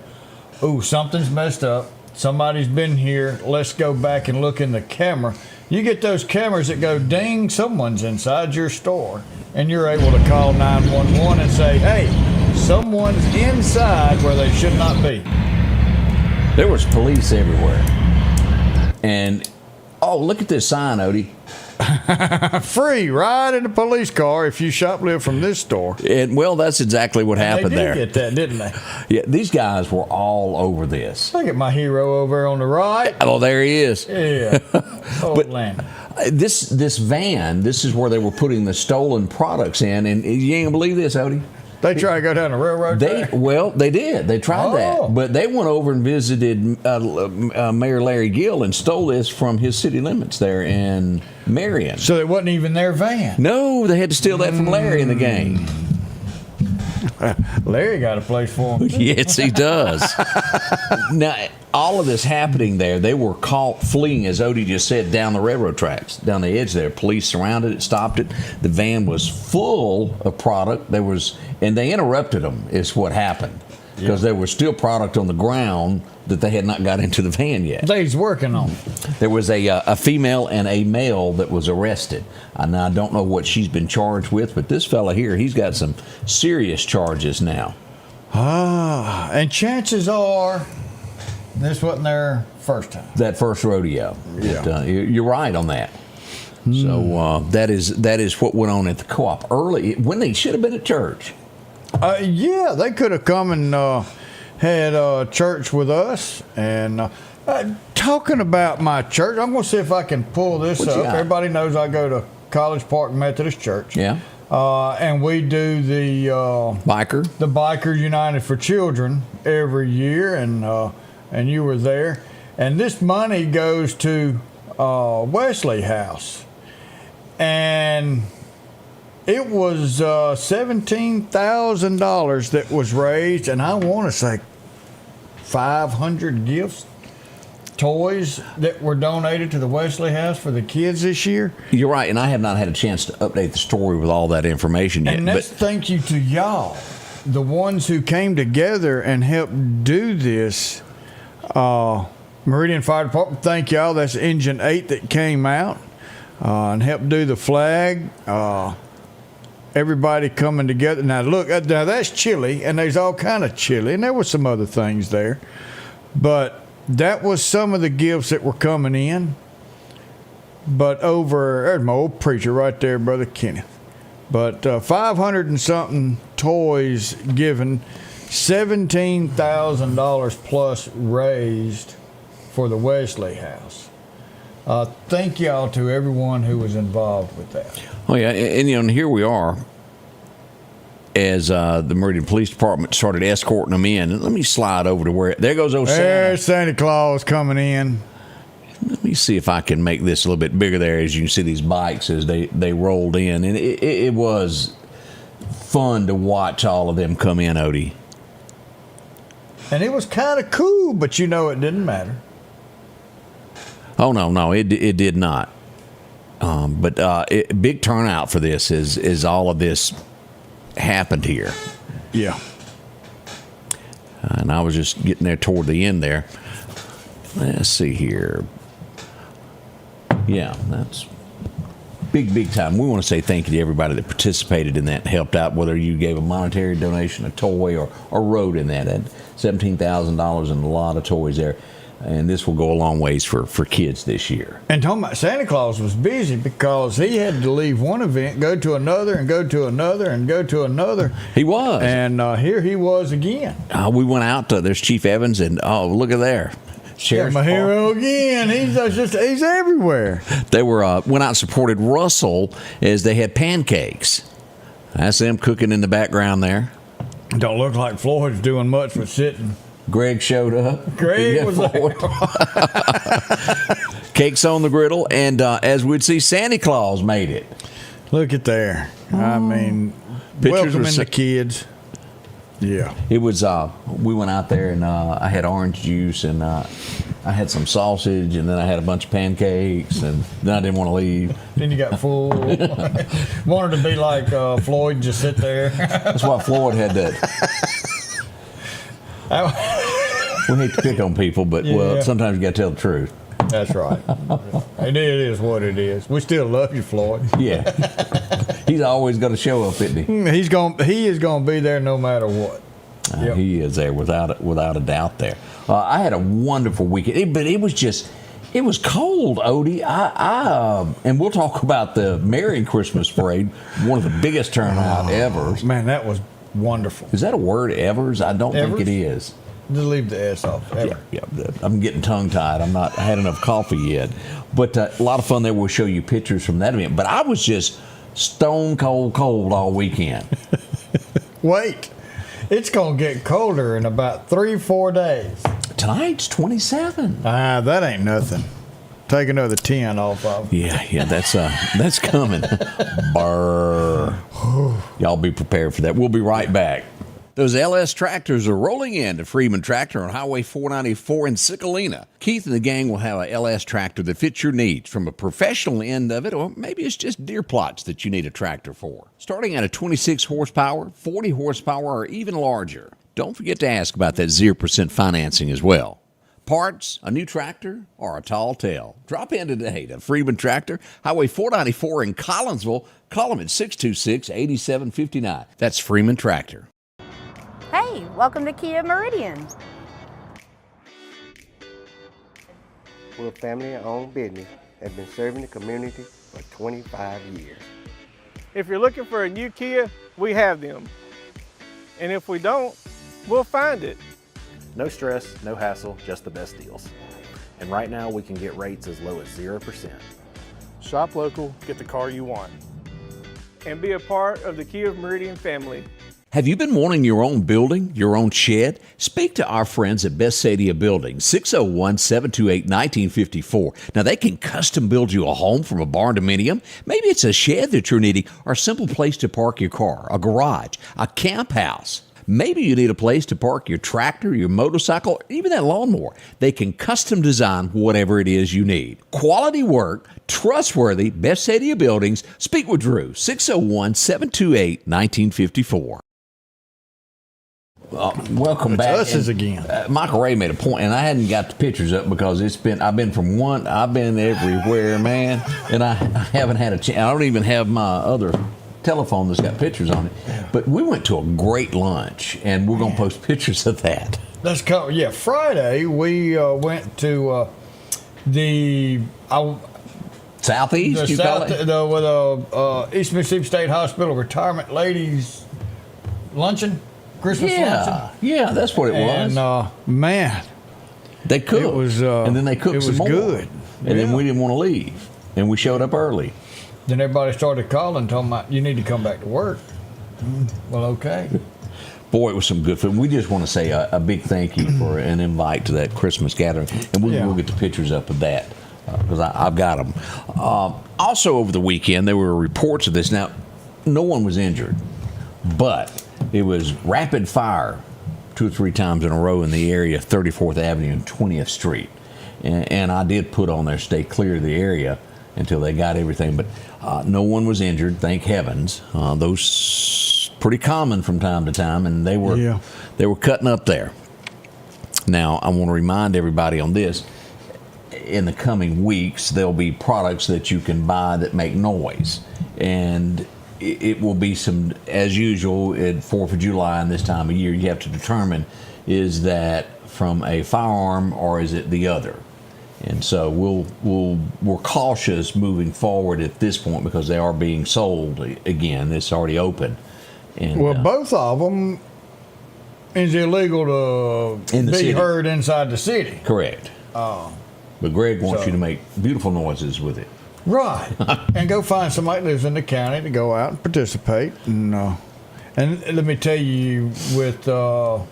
Speaker 3: "Ooh, something's messed up. Somebody's been here. Let's go back and look in the camera." You get those cameras that go, ding, someone's inside your store. And you're able to call 911 and say, hey, someone's inside where they should not be.
Speaker 2: There was police everywhere. And, oh, look at this sign, Odie.
Speaker 3: Free ride in a police car if you shoplift from this store.
Speaker 2: And, well, that's exactly what happened there.
Speaker 3: They did get that, didn't they?
Speaker 2: Yeah, these guys were all over this.
Speaker 3: Look at my hero over there on the right.
Speaker 2: Oh, there he is.
Speaker 3: Yeah.
Speaker 2: But this van, this is where they were putting the stolen products in, and you ain't gonna believe this, Odie.
Speaker 3: They try to go down the railroad track?
Speaker 2: Well, they did. They tried that. But they went over and visited Mayor Larry Gill and stole this from his city limits there in Marion.
Speaker 3: So it wasn't even their van?
Speaker 2: No, they had to steal that from Larry in the gang.
Speaker 3: Larry got a place for him.
Speaker 2: Yes, he does. Now, all of this happening there, they were caught fleeing, as Odie just said, down the railroad tracks, down the edge there. Police surrounded it, stopped it. The van was full of product. And they interrupted them, is what happened. Because there was still product on the ground that they had not got into the van yet.
Speaker 3: They's working on it.
Speaker 2: There was a female and a male that was arrested. Now, I don't know what she's been charged with, but this fella here, he's got some serious charges now.
Speaker 3: And chances are this wasn't their first time.
Speaker 2: That first rodeo.
Speaker 3: Yeah.
Speaker 2: But, you're right on that. So that is what went on at the co-op early, when they should have been at church.
Speaker 3: Yeah, they could have come and had church with us. And talking about my church, I'm going to see if I can pull this up. Everybody knows I go to College Park Methodist Church.
Speaker 2: Yeah.
Speaker 3: And we do the Biker United for Children every year, and you were there. And this money goes to Wesley House. And it was $17,000 that was raised, and I want to say 500 gifts. toys that were donated to the Wesley House for the kids this year.
Speaker 2: You're right, and I have not had a chance to update the story with all that information yet.
Speaker 3: And that's thank you to y'all, the ones who came together and helped do this. Meridian Fire Department, thank y'all. That's Engine 8 that came out and helped do the flag. Everybody coming together. Now, look, now that's chili, and there's all kind of chili, and there was some other things there. But that was some of the gifts that were coming in. But there's my old preacher right there, Brother Kenneth. But 500 and something toys given, $17,000 plus raised for the Wesley House. Thank y'all to everyone who was involved with that.
Speaker 2: Oh, yeah, and here we are as the Meridian Police Department started escorting them in. And let me slide over to where, there goes old Santa.
Speaker 3: There's Santa Claus coming in.
Speaker 2: Let me see if I can make this a little bit bigger there as you can see these bikes as they rolled in. And it was fun to watch all of them come in, Odie.
Speaker 3: And it was kind of cool, but it didn't matter.
Speaker 2: Oh, no, it did not. But big turnout for this as all of this happened here.
Speaker 3: Yeah.
Speaker 2: And I was just getting there toward the end there. Let's see here. Yeah, that's big time. We want to say thank you to everybody that participated in that and helped out, whether you gave a monetary donation, a toy, or rode in that. $17,000 and a lot of toys there. And this will go a long ways for kids this year.
Speaker 3: And talking about Santa Claus was busy because he had to leave one event, go to another, and go to another, and go to another.
Speaker 2: He was.
Speaker 3: And here he was again.
Speaker 2: We went out, there's Chief Evans, and look at there.
Speaker 3: Sheriff's my hero again. He's everywhere.
Speaker 2: They were went out and supported Russell as they had pancakes. That's them cooking in the background there.
Speaker 3: Don't look like Floyd's doing much with sitting.
Speaker 2: Greg showed up.
Speaker 3: Greg was there.
Speaker 2: Cakes on the griddle, and as we'd see, Santa Claus made it.
Speaker 3: Look at there. I mean, welcoming the kids. Yeah.
Speaker 2: It was, we went out there, and I had orange juice, and I had some sausage, and then I had a bunch of pancakes, and then I didn't want to leave.
Speaker 3: Then you got full. Wanted to be like Floyd, just sit there.
Speaker 2: That's why Floyd had that. We hate to pick on people, but well, sometimes you got to tell the truth.
Speaker 3: That's right. And it is what it is. We still love you, Floyd.
Speaker 2: Yeah, he's always going to show up, isn't he?
Speaker 3: He is going to be there no matter what.
Speaker 2: Yep. He is there without a doubt. There, I had a wonderful weekend, but it was cold, Odie. And we'll talk about the Meridian Christmas Parade, one of the biggest turnout ever.
Speaker 3: Man, that was wonderful.
Speaker 2: Is that a word, Evers? I don't think it is.
Speaker 3: Just leave the S off. Ever.
Speaker 2: Yeah, I'm getting tongue-tied. I had enough coffee yet. But a lot of fun there. We'll show you pictures from that event. But I was just stone cold all weekend.
Speaker 3: Wait. It's going to get colder in about 3-4 days.
Speaker 2: Tonight's 27.
Speaker 3: That ain't nothing. Take another 10 off of.
Speaker 2: Yeah, that's coming. Brr. Y'all be prepared for that. We'll be right back. Those LS tractors are rolling in to Freeman Tractor on Highway 494 in Cicalina. Keith and the gang will have a LS tractor that fits your needs, from a professional end of it, or maybe it's just deer plots that you need a tractor for. Starting at a 26 horsepower, 40 horsepower, or even larger. Don't forget to ask about that 0% financing as well. Parts, a new tractor, or a tall tale. Drop in today to Freeman Tractor, Highway 494 in Collinsville. Call them at 626-8759. That's Freeman Tractor.
Speaker 12: Hey, welcome to Kia Meridian.
Speaker 13: We're a family-owned business that has been serving the community for 25 years.
Speaker 14: If you're looking for a new Kia, we have them. And if we don't, we'll find it.
Speaker 15: No stress, no hassle, just the best deals. And right now we can get rates as low as 0%.
Speaker 14: Shop local, get the car you want. And be a part of the Kia Meridian family.
Speaker 2: Have you been wanting your own building, your own shed? Speak to our friends at Best Sadia Building, 601-728-1954. Now, they can custom build you a home from a barn dominium. Maybe it's a shed that you're needing, or a simple place to park your car, a garage, a camp house. Maybe you need a place to park your tractor, your motorcycle, or even that lawnmower. They can custom design whatever it is you need. Quality work, trustworthy, best say to your buildings. Speak with Drew, 601-728-1954. Welcome back.
Speaker 3: It's us again.
Speaker 2: Michael Ray made a point, and I hadn't got the pictures up because I've been everywhere, man, and I haven't had a chance. I don't even have my other telephone that's got pictures on it. But we went to a great lunch, and we're going to post pictures of that.
Speaker 3: That's cool. Yeah, Friday we went to the
Speaker 2: Southeast.
Speaker 3: East Mississippi State Hospital Retirement Ladies Luncheon. Christmas luncheon.
Speaker 2: Yeah, that's what it was.
Speaker 3: And man,
Speaker 2: they cooked.
Speaker 3: It was,
Speaker 2: and then they cooked some more.
Speaker 3: Good.
Speaker 2: And then we didn't want to leave, and we showed up early.
Speaker 3: Then everybody started calling, talking about you need to come back to work. Well, okay.
Speaker 2: Boy, it was some good food. We just want to say a big thank you for an invite to that Christmas gathering, and we'll get the pictures up of that because I've got them. Also, over the weekend, there were reports of this. Now, no one was injured, but it was rapid fire 2 or 3 times in a row in the area of 34th Avenue and 20th Street. And I did put on there, stay clear of the area until they got everything. But no one was injured, thank heavens. Those pretty common from time to time, and they were cutting up there. Now, I want to remind everybody on this. In the coming weeks, there'll be products that you can buy that make noise. And it will be some, as usual, at 4th of July and this time of year, you have to determine, is that from a firearm or is it the other? And so we're cautious moving forward at this point because they are being sold again. It's already open. And,
Speaker 3: both of them is illegal to be heard inside the city.
Speaker 2: Correct. But Greg wants you to make beautiful noises with it.
Speaker 3: Right. And go find somebody that lives in the county to go out and participate. And let me tell you, with the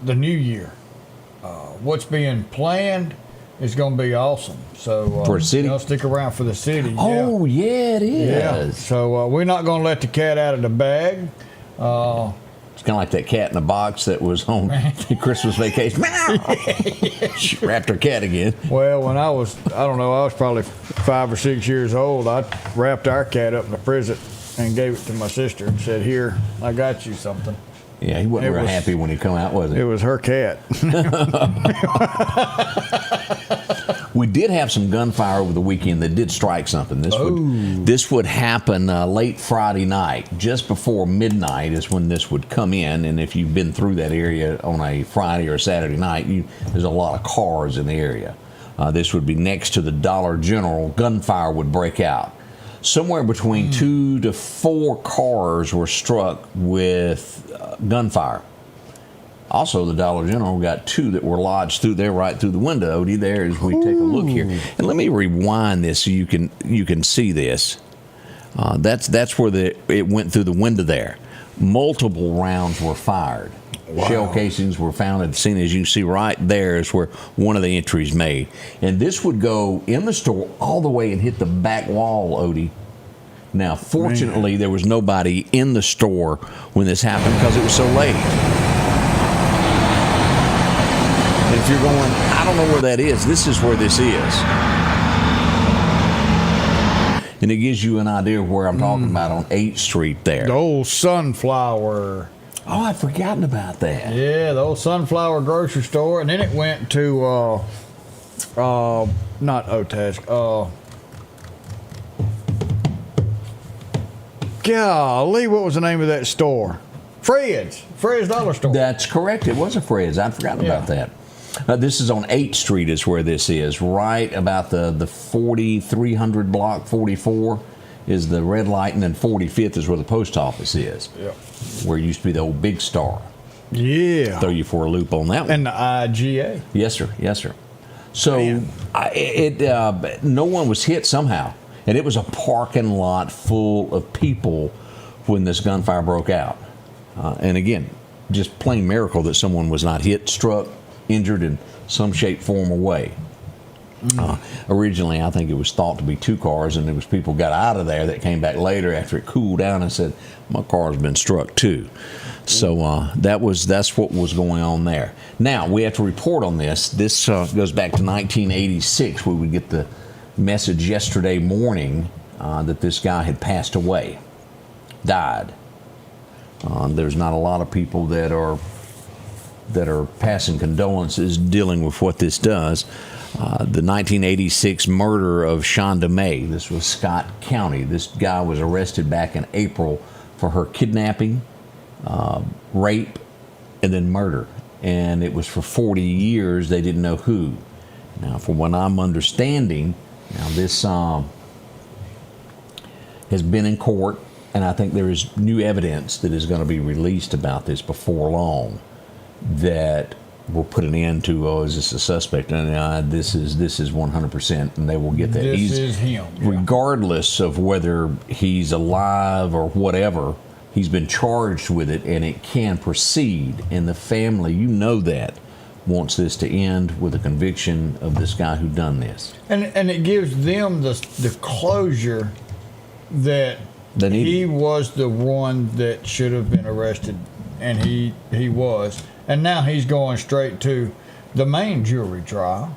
Speaker 3: new year, what's being planned is going to be awesome. So
Speaker 2: for city,
Speaker 3: stick around for the city.
Speaker 2: Oh yeah, it is.
Speaker 3: Yeah. So we're not going to let the cat out of the bag.
Speaker 2: It's kind of like that cat in the box that was on the Christmas Vacation. She wrapped her cat again.
Speaker 3: Well, when I was probably 5 or 6 years old, I wrapped our cat up in a present and gave it to my sister and said, "Here, I got you something."
Speaker 2: Yeah, he wasn't real happy when he come out, was he?
Speaker 3: It was her cat.
Speaker 2: We did have some gunfire over the weekend that did strike something. This would happen late Friday night, just before midnight is when this would come in. And if you've been through that area on a Friday or Saturday night, there's a lot of cars in the area. This would be next to the Dollar General. Gunfire would break out. Somewhere between 2 to 4 cars were struck with gunfire. Also, the Dollar General got 2 that were lodged through there, right through the window. Odie, there as we take a look here. And let me rewind this so you can see this. That's where it went through the window there. Multiple rounds were fired. Wow. Shell casings were found at the scene. As you can see right there is where one of the entries made. And this would go in the store all the way and hit the back wall, Odie. Now, fortunately, there was nobody in the store when this happened because it was so late. And if you're going, I don't know where that is, this is where this is. And it gives you an idea of where I'm talking about on 8th Street there.
Speaker 3: The old Sunflower.
Speaker 2: Oh, I'd forgotten about that.
Speaker 3: Yeah, the old Sunflower grocery store. And then it went to, not Otask, golly, what was the name of that store? Fred's Dollar Store.
Speaker 2: That's correct. It was a Fred's. I'd forgotten about that. This is on 8th Street is where this is, right about the 4300 block. 44 is the red light, and then 45th is where the post office is.
Speaker 3: Yep.
Speaker 2: Where it used to be the old Big Star.
Speaker 3: Yeah.
Speaker 2: Throw you for a loop on that one.
Speaker 3: And the IGA.
Speaker 2: Yes, sir. Yes, sir. So no one was hit somehow. And it was a parking lot full of people when this gunfire broke out. And again, just plain miracle that someone was not hit, struck, injured in some shape, form, or way. Originally, I think it was thought to be 2 cars, and there was people got out of there that came back later after it cooled down and said, my car's been struck too. So that's what was going on there. Now, we have to report on this. This goes back to 1986. We would get the message yesterday morning that this guy had passed away, died. There's not a lot of people that are passing condolences dealing with what this does. The 1986 murder of Shonda May. This was Scott County. This guy was arrested back in April for her kidnapping, rape, and then murder. And it was for 40 years. They didn't know who. Now, from what I'm understanding, now this has been in court, and I think there is new evidence that is going to be released about this before long that will put an end to, is this a suspect? And this is 100%, and they will get that.
Speaker 3: This is him. Yeah.
Speaker 2: Regardless of whether he's alive or whatever, he's been charged with it, and it can proceed. And the family, you know that, wants this to end with a conviction of this guy who done this.
Speaker 3: And it gives them the closure that he was the one that should have been arrested, and he was. And now he's going straight to the main jury trial.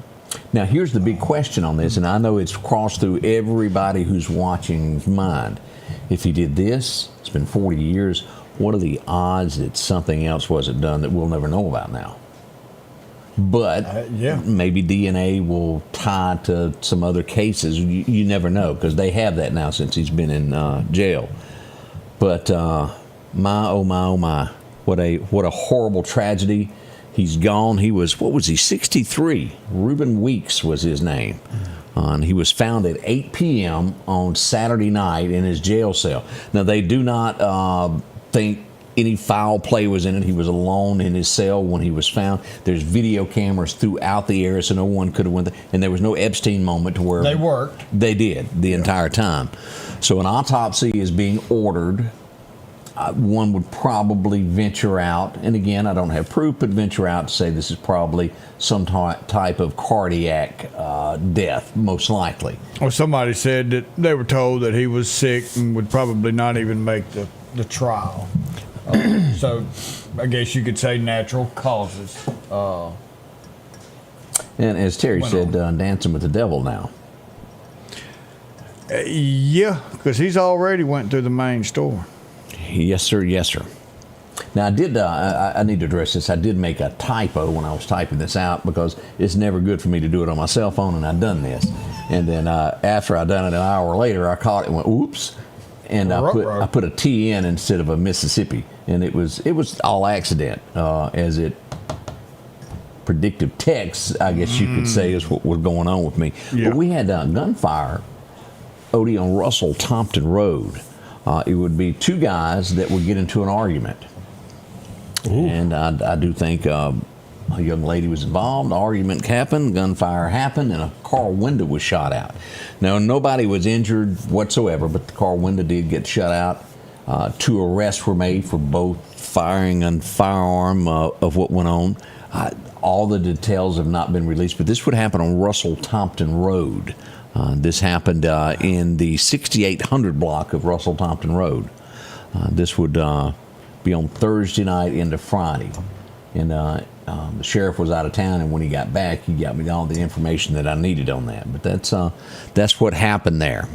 Speaker 2: Now, here's the big question on this, and I know it's crossed through everybody who's watching's mind. If he did this, it's been 40 years, what are the odds that something else wasn't done that we'll never know about now? But maybe DNA will tie to some other cases. You never know, because they have that now since he's been in jail. But my, oh my, oh my. What a horrible tragedy. He's gone. He was, 63? Ruben Weeks was his name. And he was found at 8 p.m. on Saturday night in his jail cell. Now, they do not think any foul play was in it. He was alone in his cell when he was found. There's video cameras throughout the area, so no one could have went there. And there was no Epstein moment to where...
Speaker 3: They worked.
Speaker 2: They did the entire time. So an autopsy is being ordered. One would probably venture out, and again, I don't have proof, but venture out to say this is probably some type of cardiac death, most likely.
Speaker 3: Well, somebody said that they were told that he was sick and would probably not even make the trial. So I guess you could say natural causes.
Speaker 2: And as Terry said, dancing with the devil now.
Speaker 3: Yeah, because he's already went through the main store.
Speaker 2: Yes, sir. Yes, sir. Now, I did. I need to address this. I did make a typo when I was typing this out because it's never good for me to do it on my cell phone, and I done this. And then after I done it an hour later, I caught it and went, "Oops!" And I put a T in instead of a Mississippi, and it was all accident. As it predictive text, I guess you could say, is what was going on with me.
Speaker 3: Yeah.
Speaker 2: But we had gunfire, Odie, on Russell Tompton Road. It would be 2 guys that would get into an argument. Ooh. And I do think a young lady was involved. Argument happened, gunfire happened, and a car window was shot out. Now, nobody was injured whatsoever, but the car window did get shut out. 2 arrests were made for both firing and firearm of what went on. All the details have not been released, but this would happen on Russell Tompton Road. This happened in the 6800 block of Russell Tompton Road. This would be on Thursday night into Friday. And the sheriff was out of town, and when he got back, he got me all the information that I needed on that. But that's what happened there.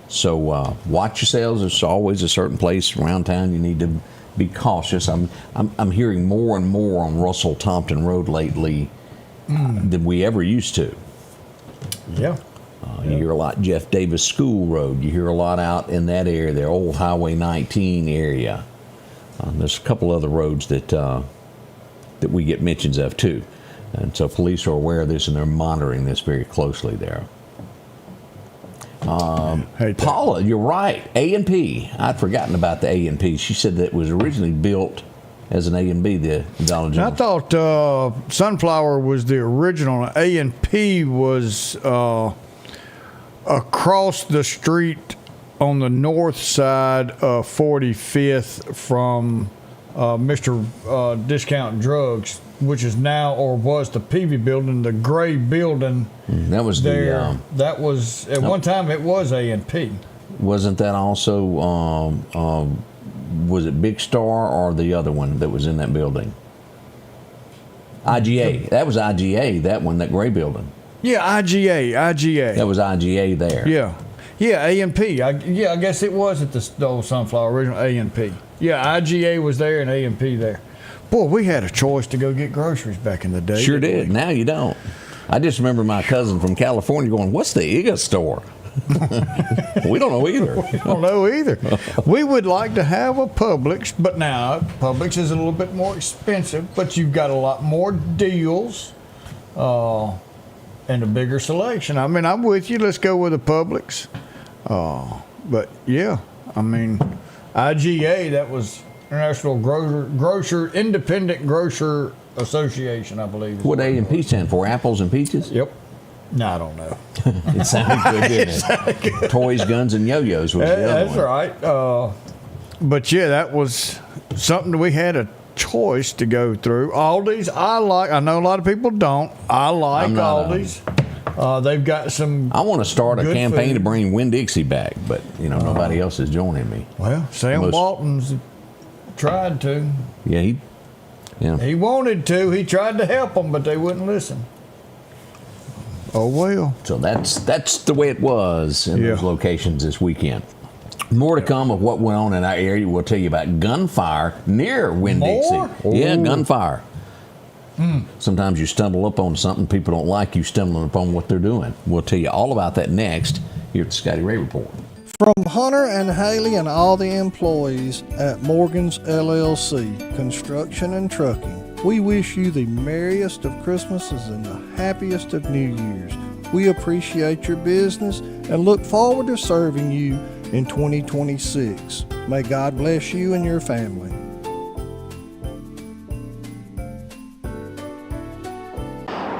Speaker 2: So watch yourselves. There's always a certain place around town you need to be cautious. I'm hearing more and more on Russell Tompton Road lately than we ever used to.
Speaker 3: Yeah.
Speaker 2: You hear a lot Jeff Davis School Road. You hear a lot out in that area, the old Highway 19 area. There's a couple other roads that we get mentions of too. And so police are aware of this, and they're monitoring this very closely there. Paula, you're right. A&P. I'd forgotten about the A&P. She said that it was originally built as an A&B, the Dollar General.
Speaker 3: I thought Sunflower was the original. A&P was across the street on the north side of 45th from Mr. Discount Drugs, which is now or was the Peavy building, the gray building.
Speaker 2: That was
Speaker 3: there.
Speaker 2: the.
Speaker 3: That was at one time it was A&P.
Speaker 2: Wasn't that also? Was it Big Star or the other one that was in that building? IGA. That was IGA. That one, that gray building.
Speaker 3: Yeah, IGA.
Speaker 2: That was IGA there.
Speaker 3: Yeah. Yeah, A&P. I guess it was at the old Sunflower, original A&P. Yeah, IGA was there and A&P there. Boy, we had a choice to go get groceries back in the day.
Speaker 2: Sure did. Now you don't. I just remember my cousin from California going, "What's the IGA store?" We don't know either.
Speaker 3: We don't know either. We would like to have a Publix, but now Publix is a little bit more expensive, but you've got a lot more deals and a bigger selection. I mean, I'm with you. Let's go with a Publix. But yeah, I mean, IGA, that was International Independent Grocer Association, I believe.
Speaker 2: What A&P stand for? Apples and peaches?
Speaker 3: Yep. No, I don't know.
Speaker 2: It sounded good, didn't it? Toys, guns, and yo-yos was the other
Speaker 3: That's
Speaker 2: one.
Speaker 3: right. But yeah, that was something that we had a choice to go through. Aldi's, I know a lot of people don't. I like Aldi's. They've got some.
Speaker 2: I want to start a campaign
Speaker 3: food
Speaker 2: to bring Winn-Dixie back, but nobody else is joining me.
Speaker 3: Well, Sam Walton's tried to.
Speaker 2: Yeah,
Speaker 3: he wanted to. He tried to help them, but they wouldn't listen. Oh well.
Speaker 2: So that's the way it was in those locations this weekend. More to come of what went on in our area. We'll tell you about gunfire near Winn-Dixie. Yeah, gunfire. Sometimes you stumble up on something people don't like you stumbling upon what they're doing. We'll tell you all about that next here at the Scotty Ray Report.
Speaker 16: From Hunter and Haley and all the employees at Morgan's LLC, Construction and Trucking, we wish you the merriest of Christmases and the happiest of New Year's. We appreciate your business and look forward to serving you in 2026. May God bless you and your family.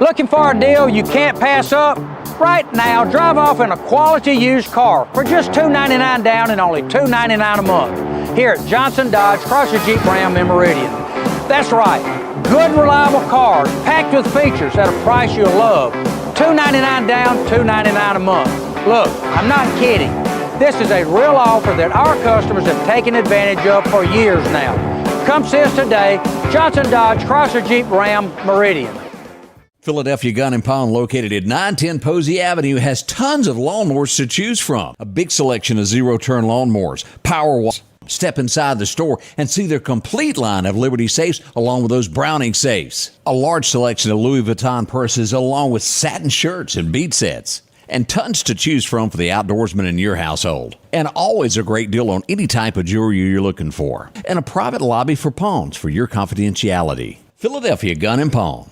Speaker 17: Looking for a deal you can't pass up? Right now, drive off in a quality used car for just $299 down and only $299 a month here at Johnson Dodge Chrysler Jeep Ram in Meridian. That's right, good reliable cars packed with features at a price you'll love. $299 down, $299 a month. Look, I'm not kidding. This is a real offer that our customers have taken advantage of for years now. Come see us today, Johnson Dodge Chrysler Jeep Ram Meridian.
Speaker 2: Philadelphia Gun and Pawn, located at 910 Posey Avenue, has tons of lawnmowers to choose from. A big selection of zero-turn lawnmowers, power walls. Step inside the store and see their complete line of Liberty safes along with those Browning safes. A large selection of Louis Vuitton purses along with satin shirts and bead sets. And tons to choose from for the outdoorsman in your household. And always a great deal on any type of jewelry you're looking for. And a private lobby for pawns for your confidentiality. Philadelphia Gun and Pawn.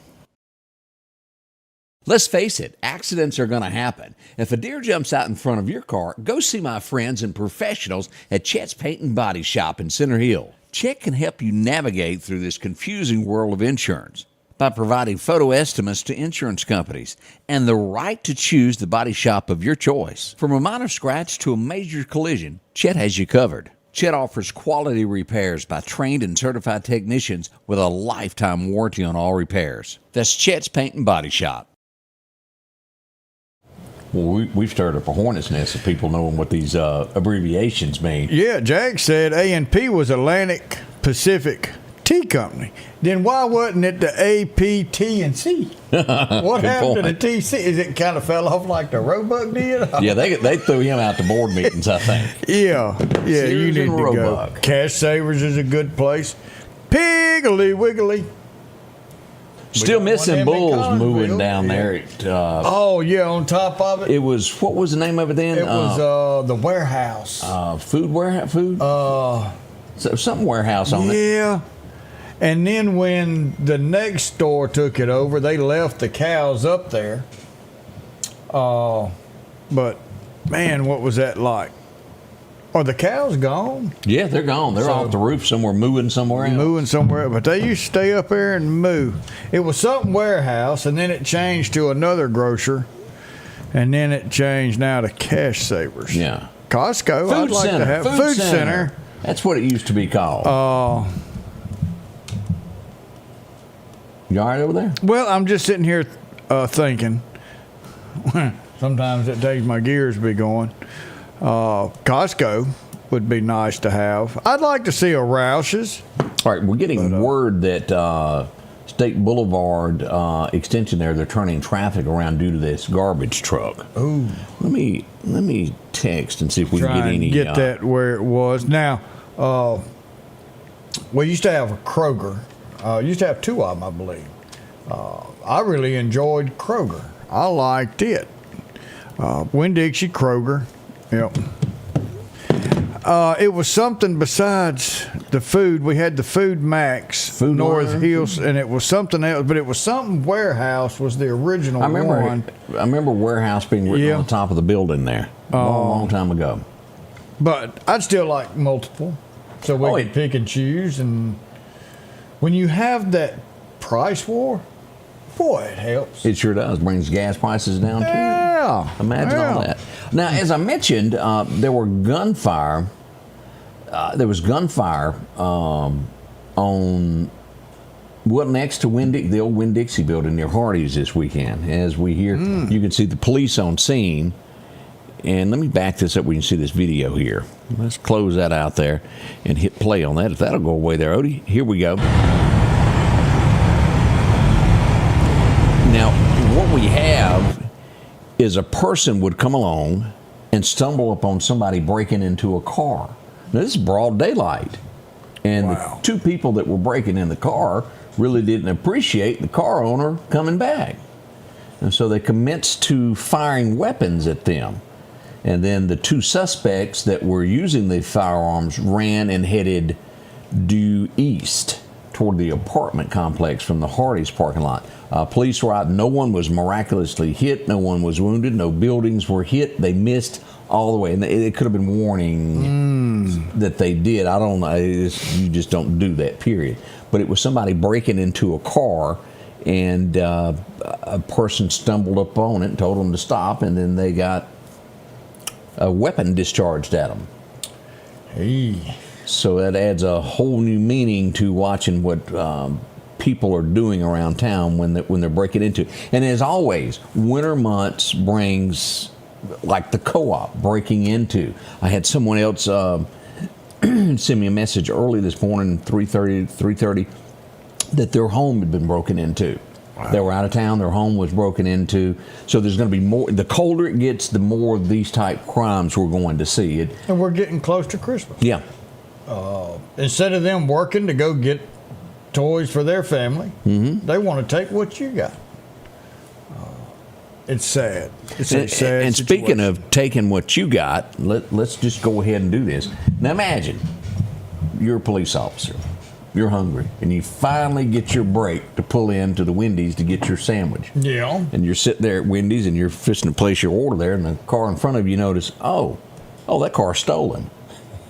Speaker 2: Let's face it, accidents are going to happen. If a deer jumps out in front of your car, go see my friends and professionals at Chet's Paint and Body Shop in Center Hill. Chet can help you navigate through this confusing world of insurance by providing photo estimates to insurance companies and the right to choose the body shop of your choice. From a minor scratch to a major collision, Chet has you covered. Chet offers quality repairs by trained and certified technicians with a lifetime warranty on all repairs. That's Chet's Paint and Body Shop. Well, we've stirred up a hornet's nest of people knowing what these abbreviations mean.
Speaker 3: Yeah, Jack said A&P was Atlantic Pacific Tea Company. Then why wasn't it the APT&C? What happened to the TC? Is it kind of fell off like the Roebuck did?
Speaker 2: Yeah, they threw him out to board meetings, I think.
Speaker 3: Yeah, you need to
Speaker 2: Roebuck.
Speaker 3: go. Cash Savers is a good place. Piggly Wiggly.
Speaker 2: Still missing bulls mooing down there at
Speaker 3: on top of it.
Speaker 2: It was, what was the name of it then?
Speaker 3: It was the warehouse.
Speaker 2: Food warehouse? Something warehouse on it.
Speaker 3: Yeah. And then when the next store took it over, they left the cows up there. But man, what was that like? Are the cows gone?
Speaker 2: Yeah, they're gone. They're off the roof somewhere, mooing somewhere else.
Speaker 3: Mooing somewhere, but they used to stay up there and moo. It was something warehouse, and then it changed to another grocer, and then it changed now to Cash Savers.
Speaker 2: Yeah.
Speaker 3: Costco. I'd like to have Food Center.
Speaker 2: That's what it used to be called. You all right over there?
Speaker 3: Well, I'm just sitting here thinking. Sometimes it takes my gears to be going. Costco would be nice to have. I'd like to see a Roush's.
Speaker 2: All right, we're getting word that State Boulevard extension there, they're turning traffic around due to this garbage truck.
Speaker 3: Ooh.
Speaker 2: Let me text and see if we can get any.
Speaker 3: Get that where it was. Now, we used to have a Kroger. Used to have two of them, I believe. I really enjoyed Kroger. I liked it. Winn-Dixie, Kroger. Yep. It was something besides the food. We had the Food Max, North Hills, and it was something else. But it was something Warehouse was the original one.
Speaker 2: I remember Warehouse being written on the top of the building there a long time ago.
Speaker 3: But I'd still like multiple, so we could pick and choose. And when you have that price war, boy, it helps.
Speaker 2: It sure does. Brings gas prices down too.
Speaker 3: Yeah.
Speaker 2: Imagine all that. Now, as I mentioned, there were gunfire. There was gunfire on next to the old Winn-Dixie building near Hardee's this weekend. As we hear, you can see the police on scene. And let me back this up. We can see this video here. Let's close that out there and hit play on that. If that'll go away there, Odie. Here we go. Now, what we have is a person would come along and stumble upon somebody breaking into a car. Now, this is broad daylight. And the two people that were breaking in the car really didn't appreciate the car owner coming back. And so they commenced to firing weapons at them. And then the two suspects that were using the firearms ran and headed due east toward the apartment complex from the Hardee's parking lot. Police were out. No one was miraculously hit. No one was wounded. No buildings were hit. They missed all the way. And it could have been warning that they did. I don't know. You just don't do that, period. But it was somebody breaking into a car, and a person stumbled up on it and told them to stop, and then they got a weapon discharged at them.
Speaker 3: Hey.
Speaker 2: So that adds a whole new meaning to watching what people are doing around town when they're breaking into. And as always, winter months brings like the co-op breaking into. I had someone else send me a message early this morning, 3:30, that their home had been broken into. Wow. They were out of town, their home was broken into. So there's going to be more. The colder it gets, the more of these type crimes we're going to see.
Speaker 3: And we're getting close to Christmas.
Speaker 2: Yeah.
Speaker 3: Instead of them working to go get toys for their family, they want to take what you got. It's sad. It's a sad
Speaker 2: and
Speaker 3: situation.
Speaker 2: Speaking of taking what you got, let's just go ahead and do this. Now imagine you're a police officer. You're hungry, and you finally get your break to pull into the Wendy's to get your sandwich.
Speaker 3: Yeah.
Speaker 2: And you're sitting there at Wendy's, and you're fixing to place your order there, and the car in front of you notice, oh, that car's stolen.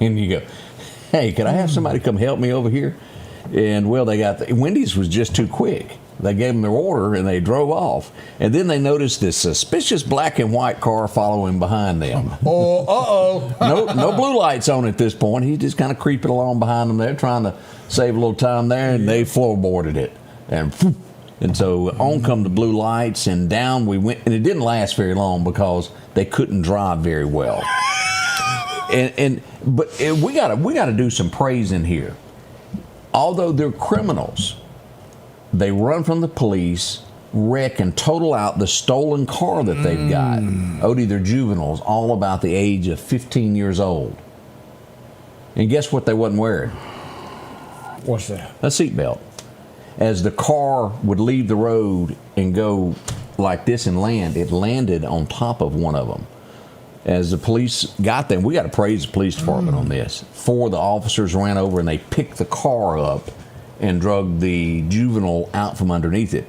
Speaker 2: And you go, hey, can I have somebody come help me over here? And, well, Wendy's was just too quick. They gave them their order, and they drove off. And then they noticed this suspicious black and white car following behind them.
Speaker 3: Oh,
Speaker 2: no blue lights on at this point. He's just kind of creeping along behind them there, trying to save a little time there, and they floorboarded it. And so on come the blue lights, and down we went. And it didn't last very long because they couldn't drive very well. But we gotta do some praising here. Although they're criminals, they run from the police, wreck and total out the stolen car that they've got. Odie, they're juveniles, all about the age of 15 years old. And guess what they wasn't wearing?
Speaker 3: What's that?
Speaker 2: A seatbelt. As the car would leave the road and go like this and land, it landed on top of one of them. As the police got there, we got to praise the police department on this. 4 of the officers ran over and they picked the car up and drug the juvenile out from underneath it.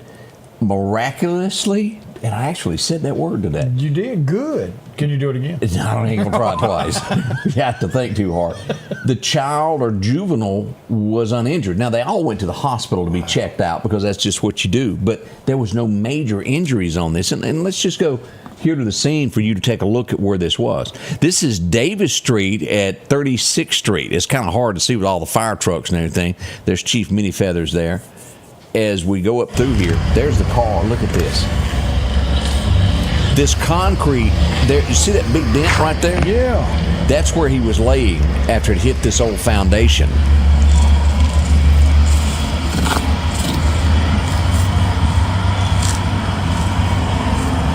Speaker 2: Miraculously, and I actually said that word today.
Speaker 3: You did good. Can you do it again?
Speaker 2: I ain't gonna try it twice. You have to think too hard. The child or juvenile was uninjured. Now, they all went to the hospital to be checked out because that's just what you do. But there was no major injuries on this. And let's just go here to the scene for you to take a look at where this was. This is Davis Street at 36th Street. It's kind of hard to see with all the fire trucks and everything. There's Chief Many Feathers there. as we go up through here, there's the car. Look at this. This concrete, there, you see that big dent right there?
Speaker 3: Yeah.
Speaker 2: That's where he was laying after it hit this old foundation.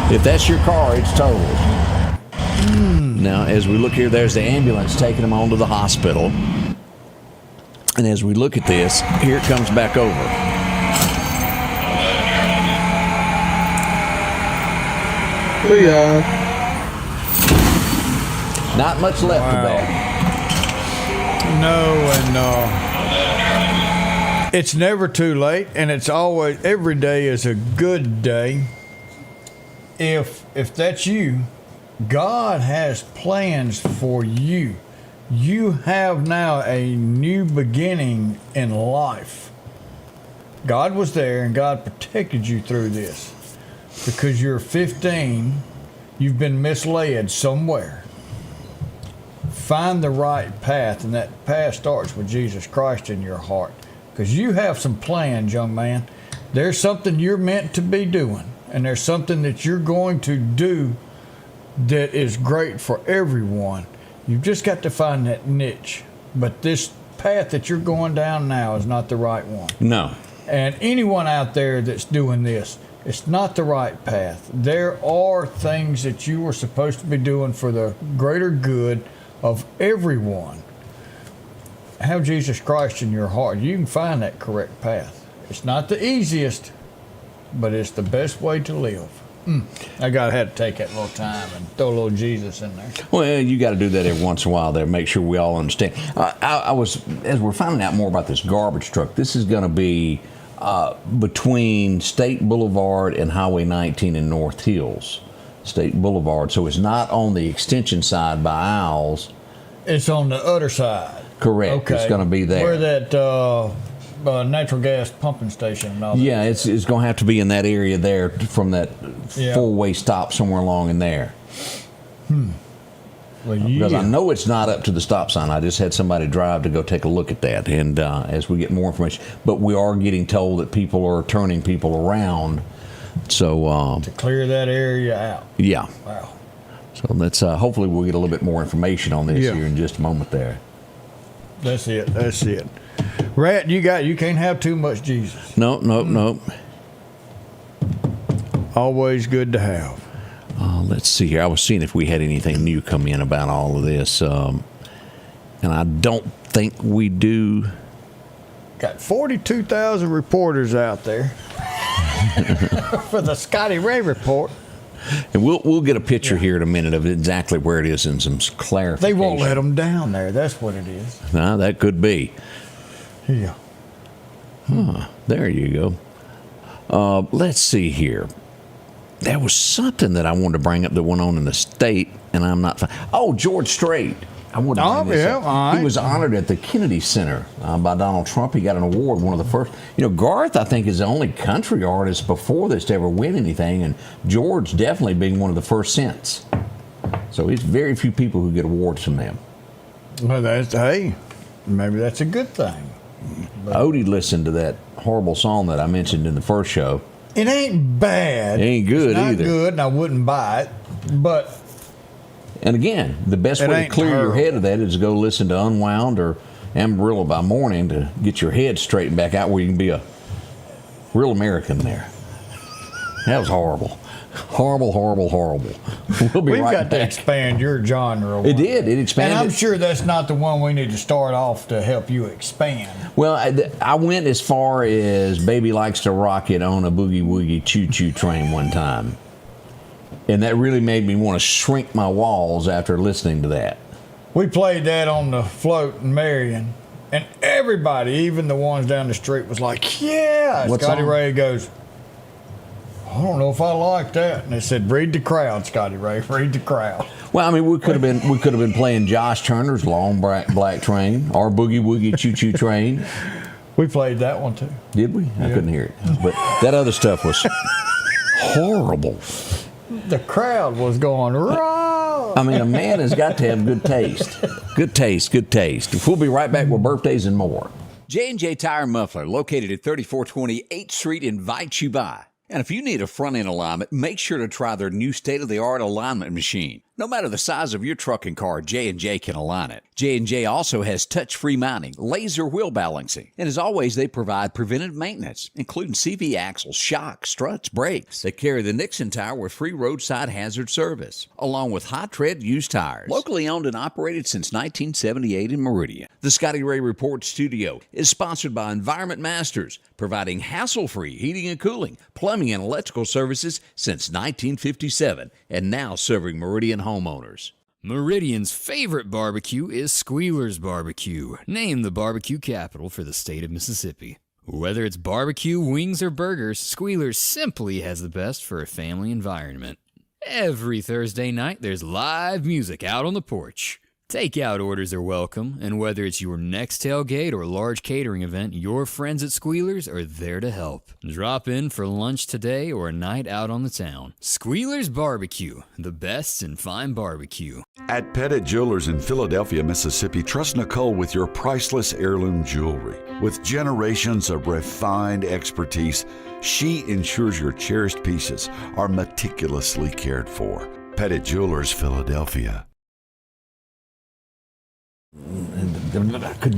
Speaker 2: If that's your car, it's totaled. Now, as we look here, there's the ambulance taking him on to the hospital. And as we look at this, here it comes back over. Not much left of that.
Speaker 3: No, and it's never too late, and it's always, every day is a good day. If that's you, God has plans for you. You have now a new beginning in life. God was there and God protected you through this. Because you're 15, you've been misled somewhere. Find the right path, and that path starts with Jesus Christ in your heart. Because you have some plans, young man. There's something you're meant to be doing, and there's something that you're going to do that is great for everyone. You've just got to find that niche. But this path that you're going down now is not the right one.
Speaker 2: No.
Speaker 3: And anyone out there that's doing this, it's not the right path. There are things that you are supposed to be doing for the greater good of everyone. Have Jesus Christ in your heart. You can find that correct path. It's not the easiest, but it's the best way to live. I had to take that little time and throw a little Jesus in there.
Speaker 2: Well, you got to do that every once in a while there, make sure we all understand. I was, as we're finding out more about this garbage truck, this is going to be between State Boulevard and Highway 19 in North Hills. State Boulevard. So it's not on the extension side by Owls.
Speaker 3: It's on the other side.
Speaker 2: Correct.
Speaker 3: Okay.
Speaker 2: It's going to be there.
Speaker 3: Where that natural gas pumping station and all that.
Speaker 2: Yeah, it's going to have to be in that area there from that four-way stop somewhere along in there.
Speaker 3: Well,
Speaker 2: because I know it's not up to the stop sign. I just had somebody drive to go take a look at that, and as we get more information. But we are getting told that people are turning people around. So
Speaker 3: to clear that area out.
Speaker 2: Yeah.
Speaker 3: Wow.
Speaker 2: So let's hopefully we'll get a little bit more information on this here in just a moment there.
Speaker 3: That's it. That's it. Rat, you can't have too much Jesus.
Speaker 2: Nope.
Speaker 3: Always good to have.
Speaker 2: Let's see here. I was seeing if we had anything new come in about all of this, and I don't think we do.
Speaker 3: Got 42,000 reporters out there for the Scotty Ray Report.
Speaker 2: And we'll get a picture here in a minute of exactly where it is and some clarification.
Speaker 3: They won't let them down there. That's what it is.
Speaker 2: No, that could be.
Speaker 3: Yeah.
Speaker 2: There you go. Let's see here. There was something that I wanted to bring up that went on in the state, and I'm not. George Strait. I wanted to bring this up.
Speaker 3: All right.
Speaker 2: He was honored at the Kennedy Center by Donald Trump. He got an award, one of the first. Garth, I think, is the only country artist before this to ever win anything, and George definitely being one of the first since. So it's very few people who get awards from them.
Speaker 3: Well, maybe that's a good thing.
Speaker 2: Odie listened to that horrible song that I mentioned in the first show.
Speaker 3: It ain't bad.
Speaker 2: It ain't good
Speaker 3: it's not
Speaker 2: either.
Speaker 3: Good, and I wouldn't buy it. But
Speaker 2: and again, the best way to clear your head of that is to go listen to Unwound or Amarillo by Morning to get your head straightened back out where you can be a real American there. That was horrible. Horrible. We'll be
Speaker 3: We've
Speaker 2: right
Speaker 3: got
Speaker 2: back.
Speaker 3: to expand your genre.
Speaker 2: It did. It expanded.
Speaker 3: And I'm sure that's not the one we need to start off to help you expand.
Speaker 2: Well, I went as far as Baby Likes to Rock It on a Boogie Woogie Choo Choo Train one time. And that really made me want to shrink my walls after listening to that.
Speaker 3: We played that on the float in Meridian, and everybody, even the ones down the street, was like, yeah. Scotty Ray goes, I don't know if I like that. And they said, read the crowd, Scotty Ray, read the crowd.
Speaker 2: Well, I mean, we could have been playing Josh Turner's Long Black Train or Boogie Woogie Choo Choo Train.
Speaker 3: We played that one too.
Speaker 2: Did we? I couldn't hear it. But that other stuff was horrible.
Speaker 3: The crowd was going raw.
Speaker 2: I mean, a man has got to have good taste. Good taste. We'll be right back with birthdays and more. J&J Tire and Muffler, located at 3420 8th Street, invites you by. And if you need a front-end alignment, make sure to try their new state-of-the-art alignment machine. No matter the size of your truck and car, J&J can align it. J&J also has touch-free mounting, laser wheel balancing, and as always, they provide preventive maintenance, including CV axles, shocks, struts, brakes. They carry the Nixon tire with free roadside hazard service, along with high-tread used tires. Locally owned and operated since 1978 in Meridian. The Scotty Ray Report studio is sponsored by Environment Masters, providing hassle-free heating and cooling, plumbing and electrical services since 1957, and now serving Meridian homeowners.
Speaker 11: Meridian's favorite barbecue is Squealer's Barbecue, named the barbecue capital for the state of Mississippi. Whether it's barbecue, wings, or burgers, Squealer's simply has the best for a family environment. Every Thursday night, there's live music out on the porch. Takeout orders are welcome, and whether it's your next tailgate or large catering event, your friends at Squealer's are there to help. Drop in for lunch today or a night out on the town. Squealer's Barbecue, the best in fine barbecue.
Speaker 18: At Pettit Jewelers in Philadelphia, Mississippi, trust Nicole with your priceless heirloom jewelry. With generations of refined expertise, she ensures your cherished pieces are meticulously cared for. Pettit Jewelers, Philadelphia.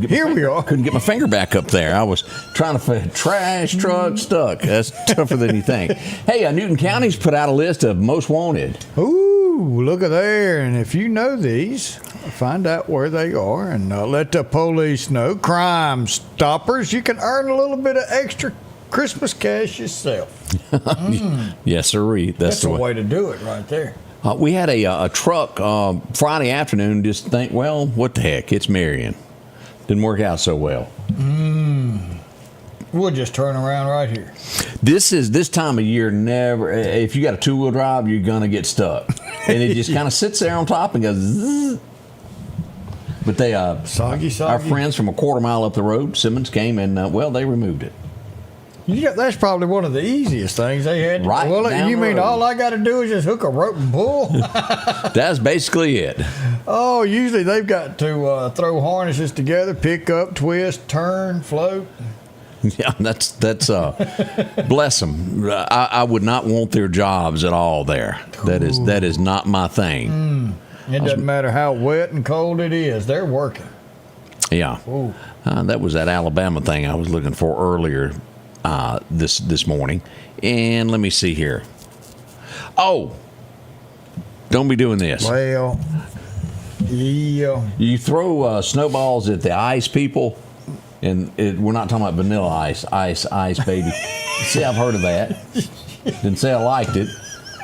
Speaker 2: Here we are. Couldn't get my finger back up there. I was trying to find trash truck stuck. That's tougher than you think. Hey, Newton County's put out a list of most wanted.
Speaker 3: Ooh, look at there. And if you know these, find out where they are and let the police know. Crime Stoppers, you can earn a little bit of extra Christmas cash yourself.
Speaker 2: Yes, sirree.
Speaker 3: That's the way to do it right there.
Speaker 2: We had a truck Friday afternoon just think, well, what the heck, it's Meridian. Didn't work out so well.
Speaker 3: We'll just turn around right here.
Speaker 2: This time of year, never, if you got a two-wheel drive, you're going to get stuck. And it just kind of sits there on top and goes zzz. But they,
Speaker 3: soggy.
Speaker 2: Our friends from a quarter mile up the road, Simmons, came and, well, they removed it.
Speaker 3: That's probably one of the easiest things they had.
Speaker 2: Right.
Speaker 3: Well, you mean all I got to do is just hook a rope and pull?
Speaker 2: That's basically it.
Speaker 3: Oh, usually they've got to throw harnesses together, pick up, twist, turn, float.
Speaker 2: Yeah, that's bless them. I would not want their jobs at all there. That is not my thing.
Speaker 3: It doesn't matter how wet and cold it is. They're working.
Speaker 2: Yeah. That was that Alabama thing I was looking for earlier. This morning, and let me see here. Oh, don't be doing this.
Speaker 3: Well, yeah.
Speaker 2: You throw snowballs at the ice people, and we're not talking about vanilla ice, baby. See, I've heard of that. Didn't say I liked it.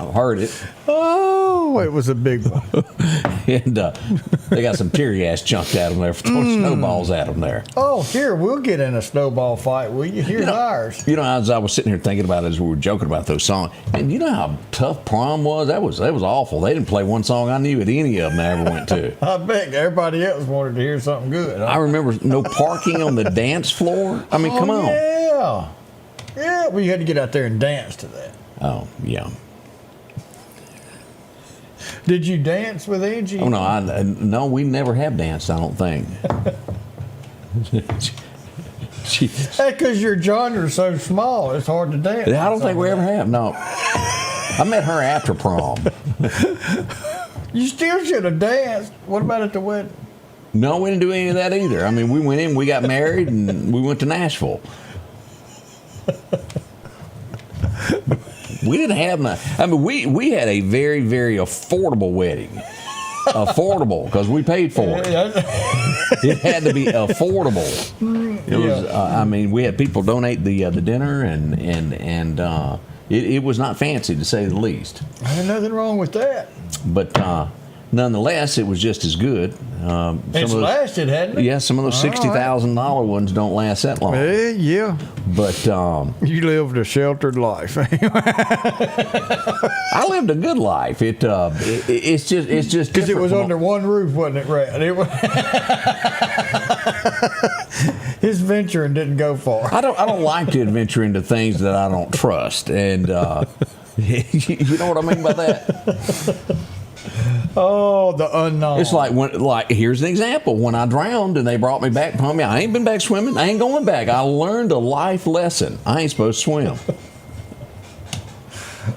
Speaker 2: I've heard it.
Speaker 3: Oh, it was a big one.
Speaker 2: And they got some tear gas chunked at them there for throwing snowballs at them there.
Speaker 3: Oh, here, we'll get in a snowball fight, will you? Here's ours.
Speaker 2: You know, as I was sitting here thinking about it as we were joking about those songs, and you know how tough prom was? That was awful. They didn't play one song I knew at any of them I ever went to.
Speaker 3: I bet everybody else wanted to hear something good. Huh?
Speaker 2: I remember no parking on the dance floor. I mean, come on.
Speaker 3: Yeah. Yeah, well, you had to get out there and dance to that.
Speaker 2: Oh, yeah.
Speaker 3: Did you dance with Angie?
Speaker 2: Oh, no, no, we never have danced, I don't think.
Speaker 3: That's because your genre's so small, it's hard to dance.
Speaker 2: I don't think we ever have, no. I met her after prom.
Speaker 3: You still should have danced. What about at the wedding?
Speaker 2: No, we didn't do any of that either. I mean, we went in, we got married, and we went to Nashville. We didn't have I mean, we had a very, very affordable wedding. Affordable, because we paid for it. It had to be affordable. It was. I mean, we had people donate the dinner, and it was not fancy to say the least.
Speaker 3: There's nothing wrong with that.
Speaker 2: But nonetheless, it was just as good.
Speaker 3: It's lasted, hadn't it?
Speaker 2: Yeah, some of those $60,000 ones don't last that long.
Speaker 3: Yeah.
Speaker 2: But
Speaker 3: you lived a sheltered life.
Speaker 2: I lived a good life. It's just
Speaker 3: because it was under one roof, wasn't it, Red? His venturing didn't go far.
Speaker 2: I don't like to adventure into things that I don't trust, and you know what I mean by that.
Speaker 3: Oh, the unknown.
Speaker 2: It's like here's an example. When I drowned and they brought me back, told me I ain't been back swimming. I ain't going back. I learned a life lesson. I ain't supposed to swim.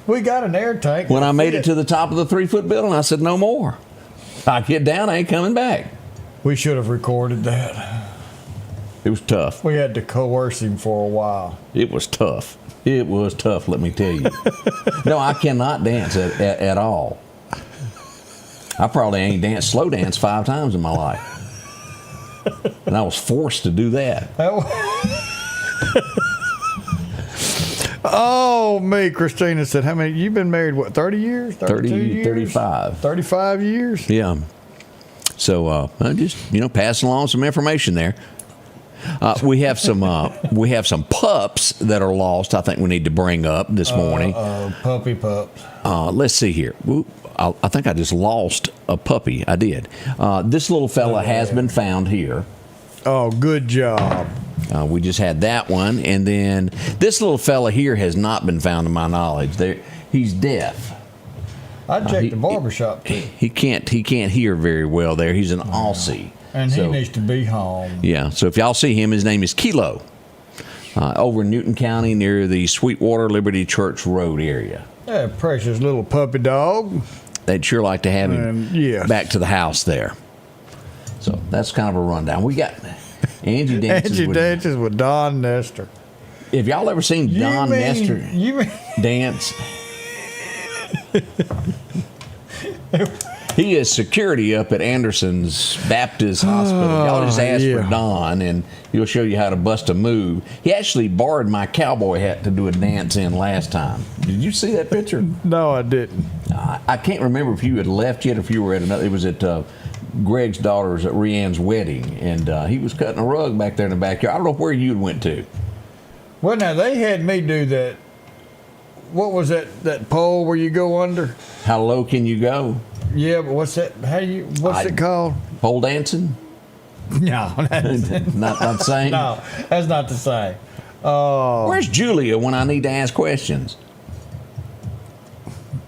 Speaker 3: We got an air tank.
Speaker 2: When I made it to the top of the 3-foot building, I said no more. I get down, I ain't coming back.
Speaker 3: We should have recorded that.
Speaker 2: It was tough.
Speaker 3: We had to coerce him for a while.
Speaker 2: It was tough. It was tough, let me tell you. No, I cannot dance at all. I probably ain't danced slow dance 5 times in my life. And I was forced to do that.
Speaker 3: Oh, me. Christina said, how many? You've been married, what, 30 years?
Speaker 2: 30, 35.
Speaker 3: 35 years?
Speaker 2: Yeah. So I just, passing along some information there. We have some pups that are lost. I think we need to bring up this morning.
Speaker 3: Puppy pups.
Speaker 2: Let's see here. I think I just lost a puppy. I did. This little fella has been found here.
Speaker 3: Oh, good job.
Speaker 2: We just had that one, and then this little fella here has not been found to my knowledge. He's deaf.
Speaker 3: I checked the barbershop too.
Speaker 2: He can't hear very well there. He's an Aussie.
Speaker 3: And he needs to be home.
Speaker 2: Yeah, so if y'all see him, his name is Kilo, over in Newton County near the Sweetwater Liberty Church Road area.
Speaker 3: Yeah, precious little puppy dog.
Speaker 2: They'd sure like to have him back to the house there. So that's kind of a rundown. We got Angie dances
Speaker 3: with Don Nestor.
Speaker 2: Have y'all ever seen Don Nestor dance? He is security up at Anderson's Baptist Hospital. Y'all just ask for Don, and he'll show you how to bust a move. He actually borrowed my cowboy hat to do a dance in last time. Did you see that picture?
Speaker 3: No, I didn't.
Speaker 2: I can't remember if you had left yet, if you were at another. It was at Greg's daughter's, at Rianne's wedding, and he was cutting a rug back there in the backyard. I don't know where you went to.
Speaker 3: Well, now, they had me do that. What was that pole where you go under?
Speaker 2: How low can you go?
Speaker 3: Yeah, but what's that? What's it called?
Speaker 2: Pole dancing?
Speaker 3: No, that's
Speaker 2: not the same.
Speaker 3: No, that's not the same.
Speaker 2: Where's Julia when I need to ask questions?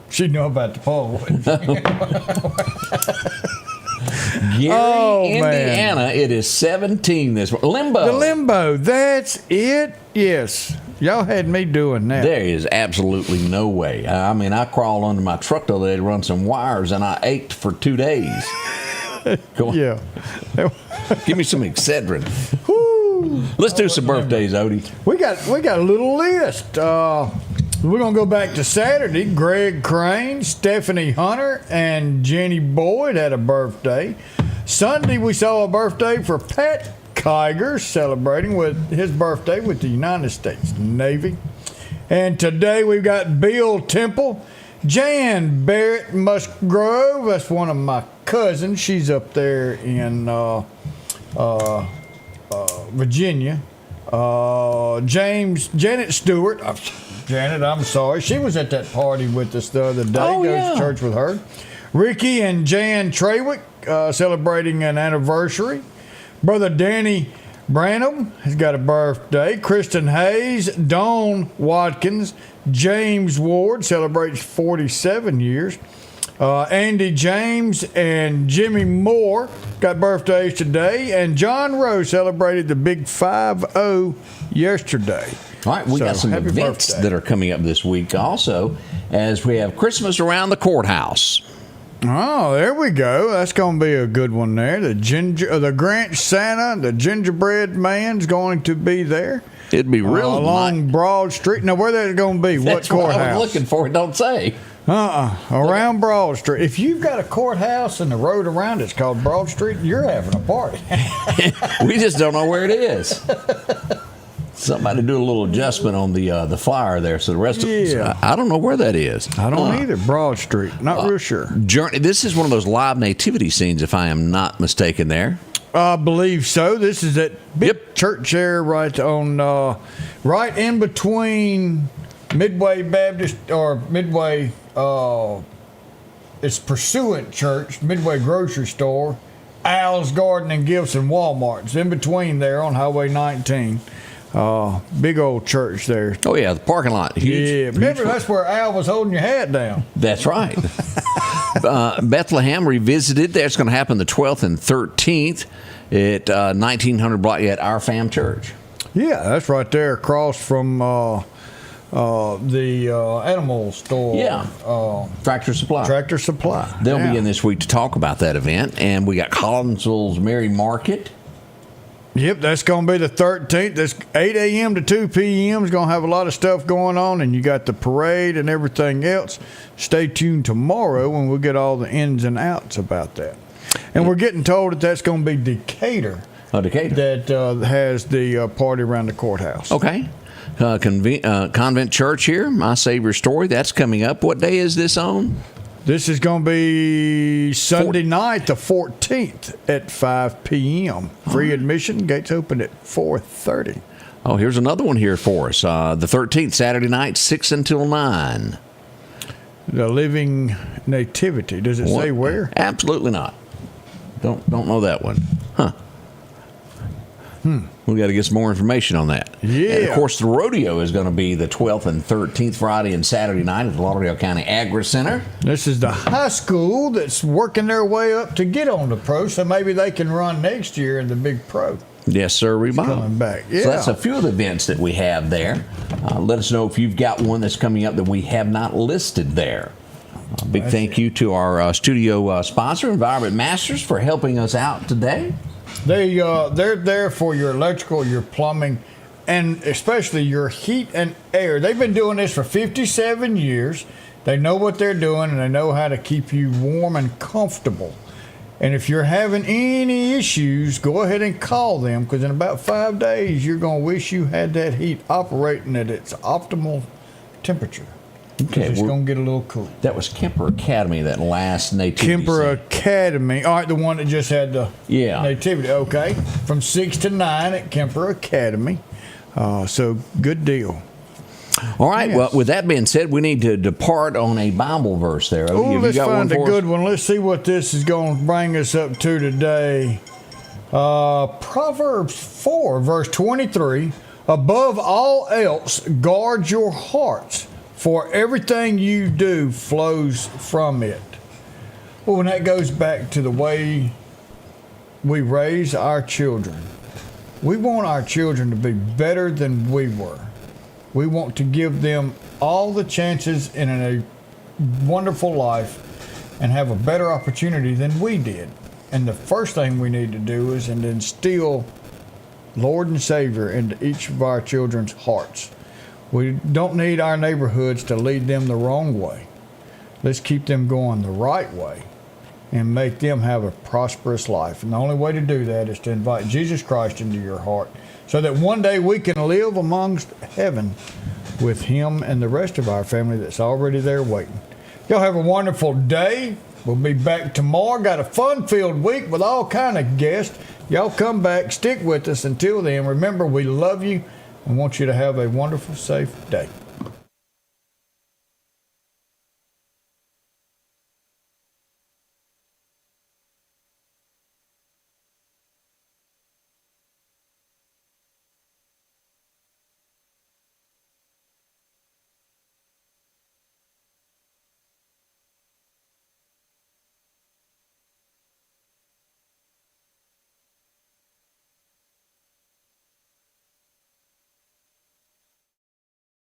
Speaker 3: She'd know about the pole.
Speaker 2: Gary, Indiana. Man. It is 17 this morning. Limbo.
Speaker 3: The limbo. That's it. Yes. Y'all had me doing that.
Speaker 2: There is absolutely no way. I mean, I crawled under my truck the other day to run some wires, and I ached for 2 days.
Speaker 3: Yeah.
Speaker 2: Give me some Excedrin. Let's do some birthdays, Odie.
Speaker 3: We got a little list. We're going to go back to Saturday. Greg Crane, Stephanie Hunter, and Jenny Boyd had a birthday. Sunday, we saw a birthday for Pat Kiger, celebrating with his birthday with the United States Navy. And today we've got Bill Temple, Jan Barrett Musgrove. That's one of my cousins. She's up there in Virginia. Janet Stewart. Janet, I'm sorry. She was at that party with us the other day. Goes to church with her. Ricky and Jan Trawick celebrating an anniversary. Brother Danny Branham has got a birthday. Kristen Hayes, Dawn Watkins, James Ward celebrates 47 years. Andy James and Jimmy Moore got birthdays today. And John Rowe celebrated the big 5-0 yesterday.
Speaker 2: All right, we got some events that are coming up this week also, as we have Christmas around the courthouse.
Speaker 3: Oh, there we go. That's going to be a good one there. The Grinch Santa, the gingerbread man's going to be there.
Speaker 2: It'd be real
Speaker 3: along Broad Street. Now, where that's going to be?
Speaker 2: That's
Speaker 3: what courthouse?
Speaker 2: What I was looking for. It don't say.
Speaker 3: Around Broad Street. If you've got a courthouse and the road around it's called Broad Street, you're having a party.
Speaker 2: We just don't know where it is. Somebody do a little adjustment on the flyer there, so the rest of I don't know where that is.
Speaker 3: I don't either. Broad Street, not real sure.
Speaker 2: This is one of those live nativity scenes, if I am not mistaken. There,
Speaker 3: I believe so. This is at big church there, right on, right in between Midway Baptist or Midway. It's Pursuant Church, Midway Grocery Store, Al's Garden and Gibson Walmart. It's in between there on Highway 19. Big old church there.
Speaker 2: Oh, yeah, the parking lot. Huge.
Speaker 3: Yeah, remember that's where Al was holding your hat down.
Speaker 2: That's right. Bethlehem Revisited. That's going to happen the 12th and 13th at 1900 block at Our Fam Church.
Speaker 3: Yeah, that's right there across from the animal store.
Speaker 2: Yeah. Tractor Supply.
Speaker 3: Tractor Supply.
Speaker 2: They'll be in this week to talk about that event. And we got Collinsville's Mary Market.
Speaker 3: Yep, that's going to be the 13th. That's 8 a.m. to 2 p.m. It's going to have a lot of stuff going on, and you got the parade and everything else. Stay tuned tomorrow when we get all the ins and outs about that. And we're getting told that that's going to be Decatur.
Speaker 2: Oh, Decatur.
Speaker 3: That has the party around the courthouse.
Speaker 2: Okay. Convent Church here, My Savior's Story. That's coming up. What day is this on?
Speaker 3: This is going to be Sunday night, the 14th at 5 p.m. Free admission. Gates open at 4:30.
Speaker 2: Oh, here's another one here for us. The 13th, Saturday night, 6 until 9.
Speaker 3: The Living Nativity. Does it say where?
Speaker 2: Absolutely not. Don't know that one. Huh. We got to get some more information on that.
Speaker 3: Yeah.
Speaker 2: And of course, the rodeo is going to be the 12th and 13th, Friday and Saturday night at the Lauderdale County Agri Center.
Speaker 3: This is the high school that's working their way up to get on the pro, so maybe they can run next year in the big pro.
Speaker 2: Yes, sir, Rebob.
Speaker 3: Coming back. Yeah.
Speaker 2: So that's a few of the events that we have there. Let us know if you've got one that's coming up that we have not listed there. Big thank you to our studio sponsor, Environment Masters, for helping us out today.
Speaker 3: They're there for your electrical, your plumbing, and especially your heat and air. They've been doing this for 57 years. They know what they're doing, and they know how to keep you warm and comfortable. And if you're having any issues, go ahead and call them, because in about 5 days, you're going to wish you had that heat operating at its optimal temperature.
Speaker 2: Okay,
Speaker 3: it's going to get a little cool.
Speaker 2: That was Kemper Academy, that last nativity.
Speaker 3: Kemper Academy. All right, the one that just had the nativity. Okay, from 6 to 9 at Kemper Academy. So good deal.
Speaker 2: All right. Yes. Well, with that being said, we need to depart on a Bible verse there.
Speaker 3: Oh, let's find a good one. Let's see what this is going to bring us up to today. Proverbs 4, verse 23. Above all else, guard your hearts, for everything you do flows from it. Well, and that goes back to the way we raise our children. We want our children to be better than we were. We want to give them all the chances in a wonderful life and have a better opportunity than we did. And the first thing we need to do is instill Lord and Savior into each of our children's hearts. We don't need our neighborhoods to lead them the wrong way. Let's keep them going the right way and make them have a prosperous life. And the only way to do that is to invite Jesus Christ into your heart so that one day we can live amongst heaven with Him and the rest of our family that's already there waiting. Y'all have a wonderful day. We'll be back tomorrow. Got a fun-filled week with all kind of guests. Y'all come back, stick with us until then. Remember, we love you and want you to have a wonderful, safe day.